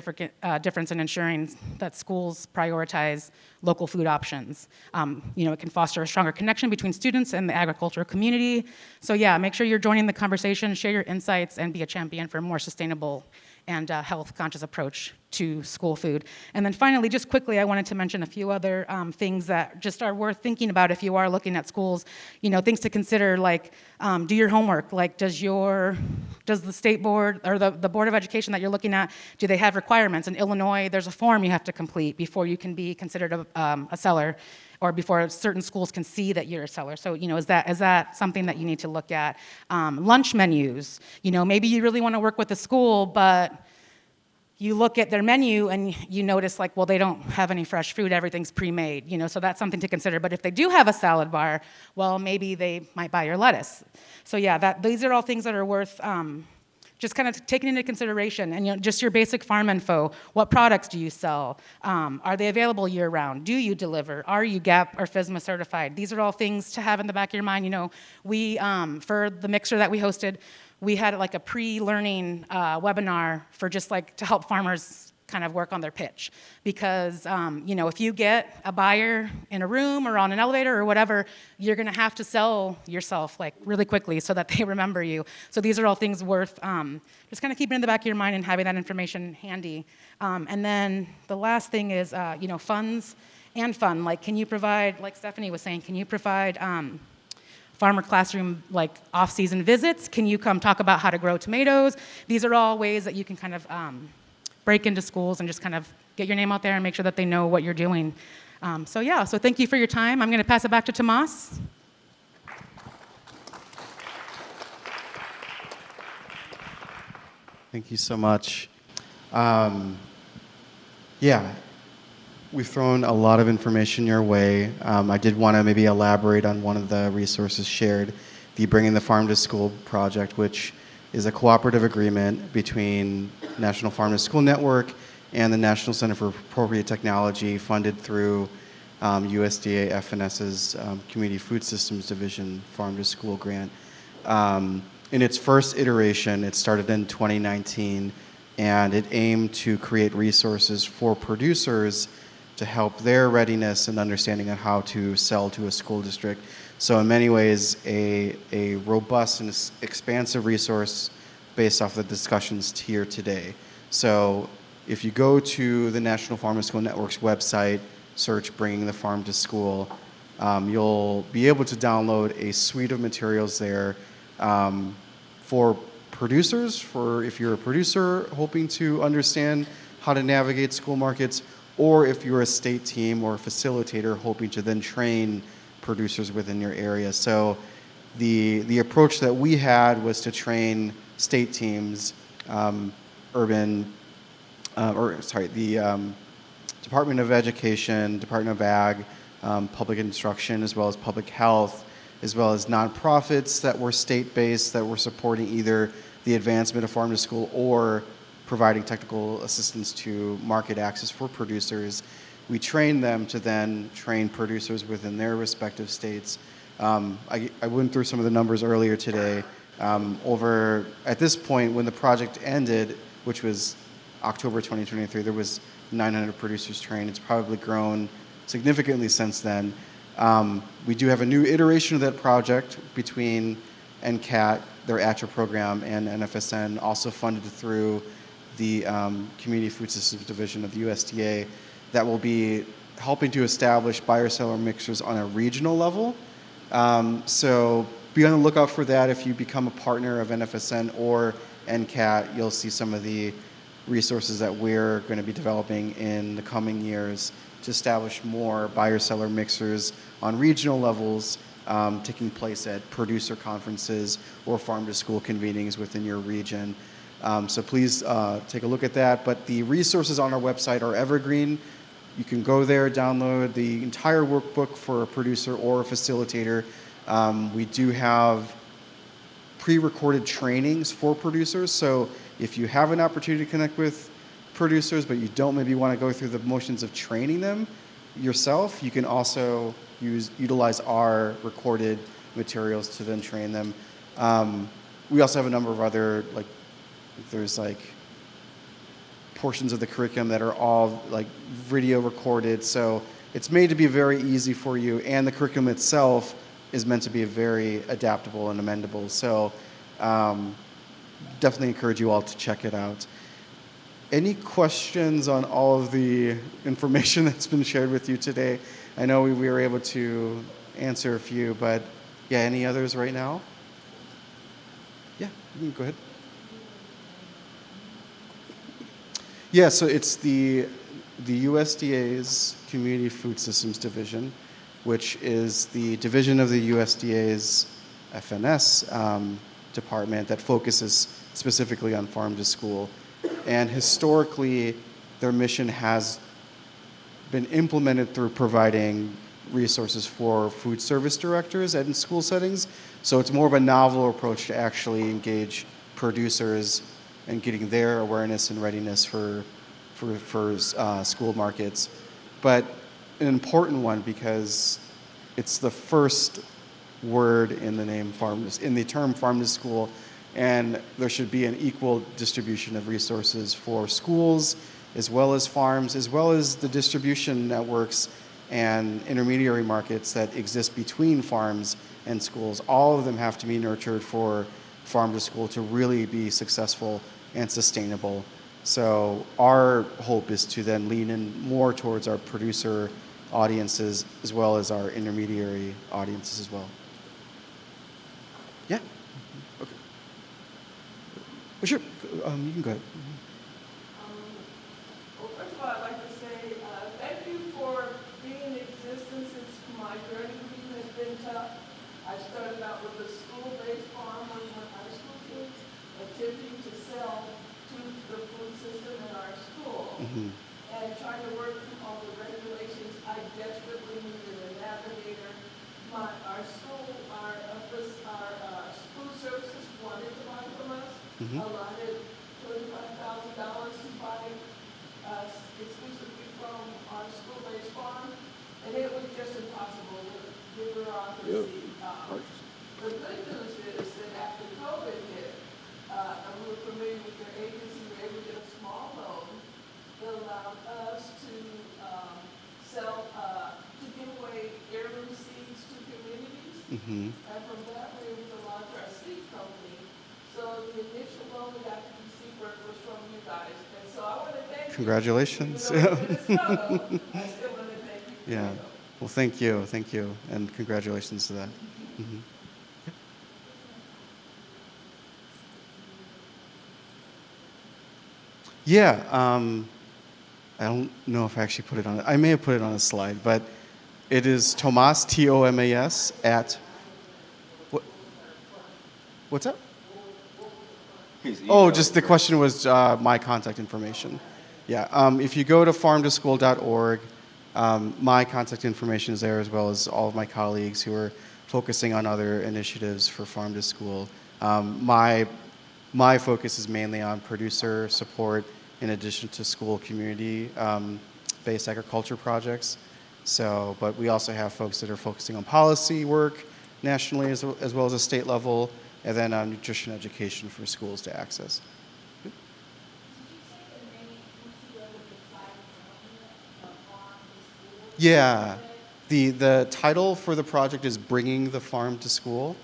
difference in ensuring that schools prioritize local food options. It can foster a stronger connection between students and the agricultural community. So yeah, make sure you're joining the conversation, share your insights, and be a champion for a more sustainable and health-conscious approach to school food. And then finally, just quickly, I wanted to mention a few other things that just are worth thinking about if you are looking at schools. Things to consider, like do your homework. Like, does the state board or the Board of Education that you're looking at, do they have requirements? In Illinois, there's a form you have to complete before you can be considered a seller, or before certain schools can see that you're a seller. So, is that something that you need to look at? Lunch menus. Maybe you really want to work with the school, but you look at their menu and you notice, like, well, they don't have any fresh food, everything's pre-made, so that's something to consider. But if they do have a salad bar, well, maybe they might buy your lettuce. So yeah, these are all things that are worth just kind of taking into consideration. And just your basic farm info. What products do you sell? Are they available year-round? Do you deliver? Are you GAP or FSMA certified? These are all things to have in the back of your mind. We, for the mixer that we hosted, we had like a pre-learning webinar for just like to help farmers kind of work on their pitch. Because, if you get a buyer in a room or on an elevator or whatever, you're gonna have to sell yourself like really quickly so that they remember you. So these are all things worth just kind of keeping in the back of your mind and having that information handy. And then the last thing is, funds and fun. Like, can you provide, like Stephanie was saying, can you provide farmer classroom, like off-season visits? Can you come talk about how to grow tomatoes? These are all ways that you can kind of break into schools and just kind of get your name out there and make sure that they know what you're doing. So thank you for your time. I'm going to pass it back to Tomas. Thank you so much. We've thrown a lot of information your way. I did want to maybe elaborate on one of the resources shared, the Bringing the Farm to School project, which is a cooperative agreement between National Farm to School Network and the National Center for Appropriate Technology, funded through USDA FNS's Community Food Systems Division Farm to School grant. In its first iteration, it started in 2019, and it aimed to create resources for producers to help their readiness and understanding on how to sell to a school district. So in many ways, a robust and expansive resource based off the discussions here today. So if you go to the National Farm to School Network's website, search Bringing the Farm to School, you'll be able to download a suite of materials there for producers, for if you're a producer hoping to understand how to navigate school markets, or if you're a state team or a facilitator hoping to then train producers within your area. So the approach that we had was to train state teams, the Department of Education, Department of Ag, Public Instruction, as well as Public Health, as well as nonprofits that were state-based that were supporting either the advancement of farm to school or providing technical assistance to market access for producers. We trained them to then train producers within their respective states. I went through some of the numbers earlier today. At this point, when the project ended, which was October 2023, there was 900 producers trained. It's probably grown significantly since then. We do have a new iteration of that project between NCAT, their ATRA program, and NFSN, also funded through the Community Food Systems Division of the USDA, that will be helping to establish buyer-seller mixers on a regional level. So be on the lookout for that. If you become a partner of NFSN or NCAT, you'll see some of the resources that we're going to be developing in the coming years to establish more buyer-seller mixers on regional levels, taking place at producer conferences or farm-to-school convenings within your region. So please take a look at that. But the resources on our website are evergreen. you can go there, download the entire workbook for a producer or a facilitator. We do have pre-recorded trainings for producers, so if you have an opportunity to connect with producers, but you don't maybe want to go through the motions of training them yourself, you can also utilize our recorded materials to then train them. We also have a number of other, there's portions of the curriculum that are all video recorded, so it's made to be very easy for you, and the curriculum itself is meant to be very adaptable and amendable. So definitely encourage you all to check it out. Any questions on all of the information that's been shared with you today? I know we were able to answer a few, but yeah, any others right now? Yeah, you can go ahead. Yeah, so it's the USDA's Community Food Systems Division, which is the division of the USDA's FNS department that focuses specifically on farm to school. And historically, their mission has been implemented through providing resources for food service directors in school settings. So it's more of a novel approach to actually engage producers and getting their awareness and readiness for school markets. But an important one because it's the first word in the name in the term farm to school, and there should be an equal distribution of resources for schools as well as farms, as well as the distribution networks and intermediary markets that exist between farms and schools. All of them have to be nurtured for farm to school to really be successful and sustainable. So our hope is to then lean in more towards our producer audiences as well as our intermediary audiences as well. Yeah. Okay. Well, sure. You can go ahead. Well, first of all, I'd like to say thank you for being in existence since my journey with you has been tough. I started out with a school-based farm with my high school kids, attempting to sell to the food system in our school, and trying to work through all the regulations. I desperately needed a navigator. Our food services wanted to buy from us. Allotted $25,000 to buy exclusively from our school-based farm, and it was just impossible with bureaucracy. The good news is that after COVID hit, and we were familiar with your agency, we were able to get a small loan that allowed us to to give away heirloom seeds to communities. And from that, we were able to launch our seed company. So the initial loan we got to DC was from you guys. And so I want to thank you. Congratulations. Even though it's been a struggle, I still want to thank you. Yeah. Well, thank you, and congratulations to that. Yeah. I don't know if I actually put it on. I may have put it on a slide, but it is Tomas, Tomas, at what's up? Oh, just the question was my contact information. Yeah. If you go to farmtoschool.org, my contact information is there, as well as all of my colleagues who are focusing on other initiatives for farm to school. My focus is mainly on producer support in addition to school community-based agriculture projects. So, but we also have folks that are focusing on policy work nationally as well as a state level, and then on nutrition education for schools to access. Yeah, the title for the project is Bringing the Farm to School,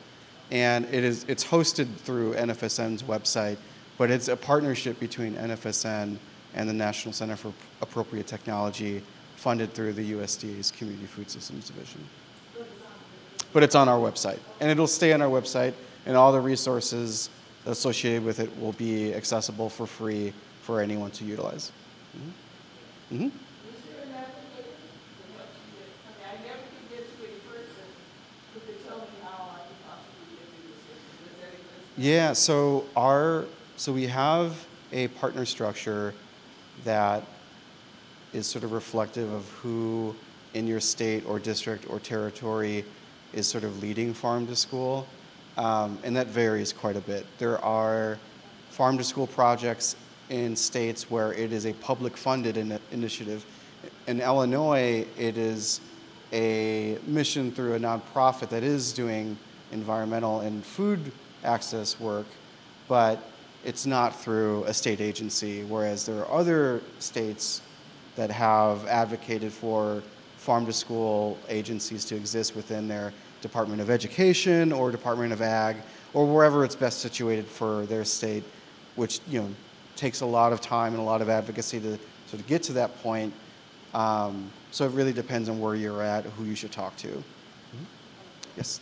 and it's hosted through NFSN's website, but it's a partnership between NFSN and the National Center for Appropriate Technology, funded through the USDA's Community Food Systems Division. But it's on our website, and it'll stay on our website, and all the resources associated with it will be accessible for free for anyone to utilize. Mm-hmm. Is there an application that helps you get, I never could get to a person who could tell me how I could possibly get through the system. Does that exist? Yeah, so we have a partner structure that is sort of reflective of who in your state or district or territory is sort of leading farm to school. And that varies quite a bit. There are farm to school projects in states where it is a public funded initiative. In Illinois, it is a mission through a nonprofit that is doing environmental and food access work, but it's not through a state agency, whereas there are other states that have advocated for farm to school agencies to exist within their Department of Education or Department of Ag or wherever it's best situated for their state, which takes a lot of time and a lot of advocacy to sort of get to that point. So it really depends on where you're at, who you should talk to. Mm-hmm. Yes.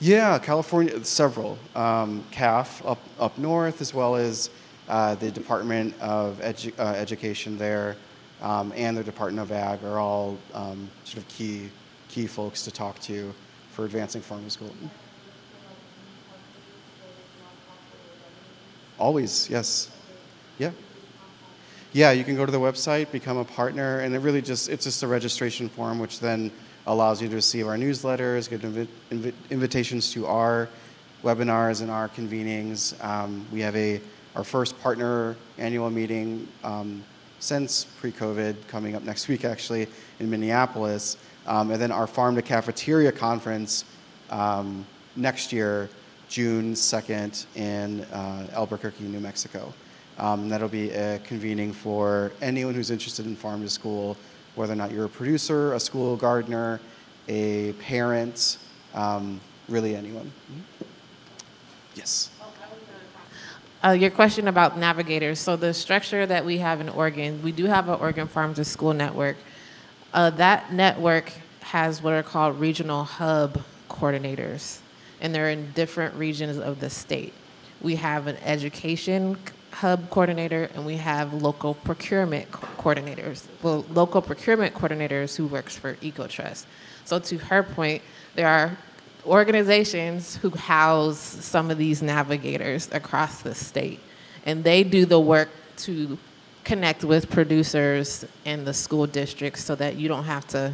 Yeah, California, several. CAF up north, as well as the Department of Education there, and the Department of Ag are all sort of key folks to talk to for advancing farm to school. Always, yes. Yeah. Yeah, you can go to the website, become a partner, and it's just a registration form, which then allows you to receive our newsletters, get invitations to our webinars and our convenings. We have our first partner annual meeting since pre-COVID, coming up next week actually in Minneapolis, and then our Farm to Cafeteria conference next year, June 2nd in Albuquerque, New Mexico. That'll be a convening for anyone who's interested in farm to school, whether or not you're a producer, a school gardener, a parent, really anyone. Yes. Your question about navigators. So the structure that we have in Oregon, we do have an Oregon Farm to School network. That network has what are called regional hub coordinators, and they're in different regions of the state. We have an education hub coordinator, and we have local procurement coordinators. Well, local procurement coordinators who works for EcoTrust. So to her point, there are organizations who house some of these navigators across the state, and they do the work to connect with producers and the school districts so that you don't have to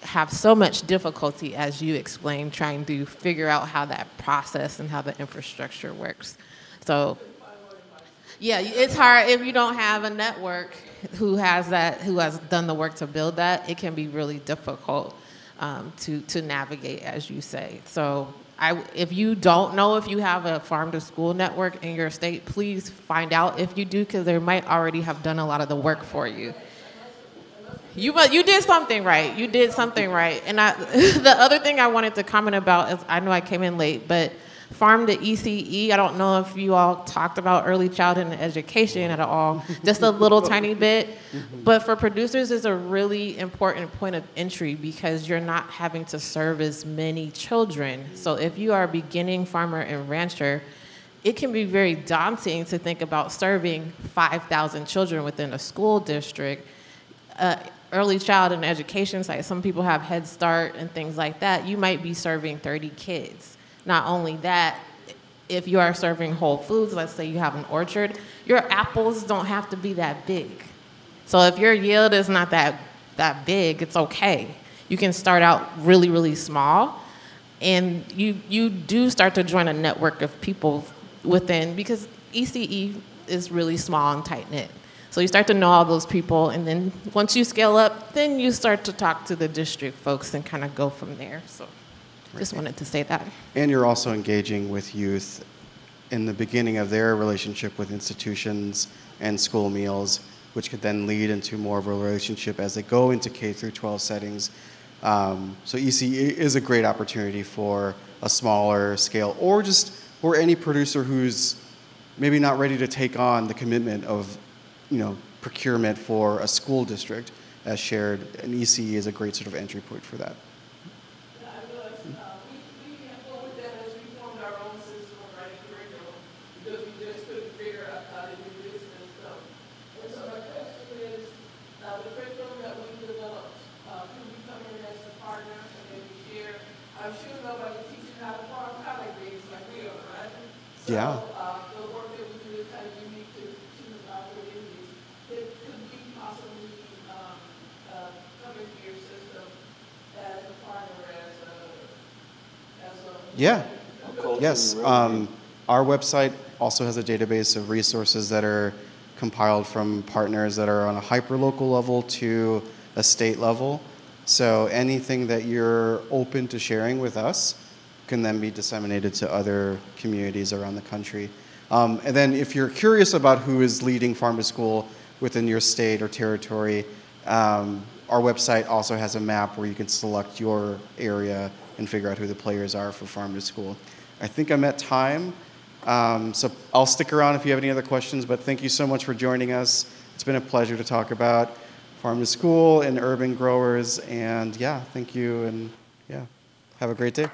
have so much difficulty, as you explained, trying to figure out how that process and how the infrastructure works. So yeah, it's hard if you don't have a network who has done the work to build that. It can be really difficult to navigate, as you say. So if you don't know if you have a farm to school network in your state, please find out if you do, because they might already have done a lot of the work for you. You did something right. You did something right. And the other thing I wanted to comment about is, I know I came in late, but Farm to ECE, I don't know if you all talked about early childhood and education at all, just a little tiny bit. But for producers, it's a really important point of entry because you're not having to serve as many children. So if you are a beginning farmer and rancher, it can be very daunting to think about serving 5,000 children within a school district. Early child and education sites, some people have Head Start and things like that. You might be serving 30 kids. Not only that, if you are serving Whole Foods, let's say you have an orchard, your apples don't have to be that big. So if your yield is not that big, it's okay. You can start out really, really small, and you do start to join a network of people within, because ECE is really small and tight-knit. So you start to know all those people, and then once you scale up, then you start to talk to the district folks and kind of go from there. So just wanted to say that. And you're also engaging with youth in the beginning of their relationship with institutions and school meals, which could then lead into more of a relationship as they go into K through 12 settings. So ECE is a great opportunity for a smaller scale, or any producer who's maybe not ready to take on the commitment of procurement for a school district as shared, and ECE is a great sort of entry point for that. I'm sure nobody teaches how to farm collard greens like we are, right? Yeah. So the work that we do is kind of unique to Yeah. Yes. Our website also has a database of resources that are compiled from partners that are on a hyperlocal level to a state level. So anything that you're open to sharing with us can then be disseminated to other communities around the country. And then if you're curious about who is leading Farm to School within your state or territory, our website also has a map where you can select your area and figure out who the players are for Farm to School. I think I'm at time, so I'll stick around if you have any other questions, but thank you so much for joining us. It's been a pleasure to talk about Farm to School and urban growers, and yeah, thank you, and yeah, have a great day.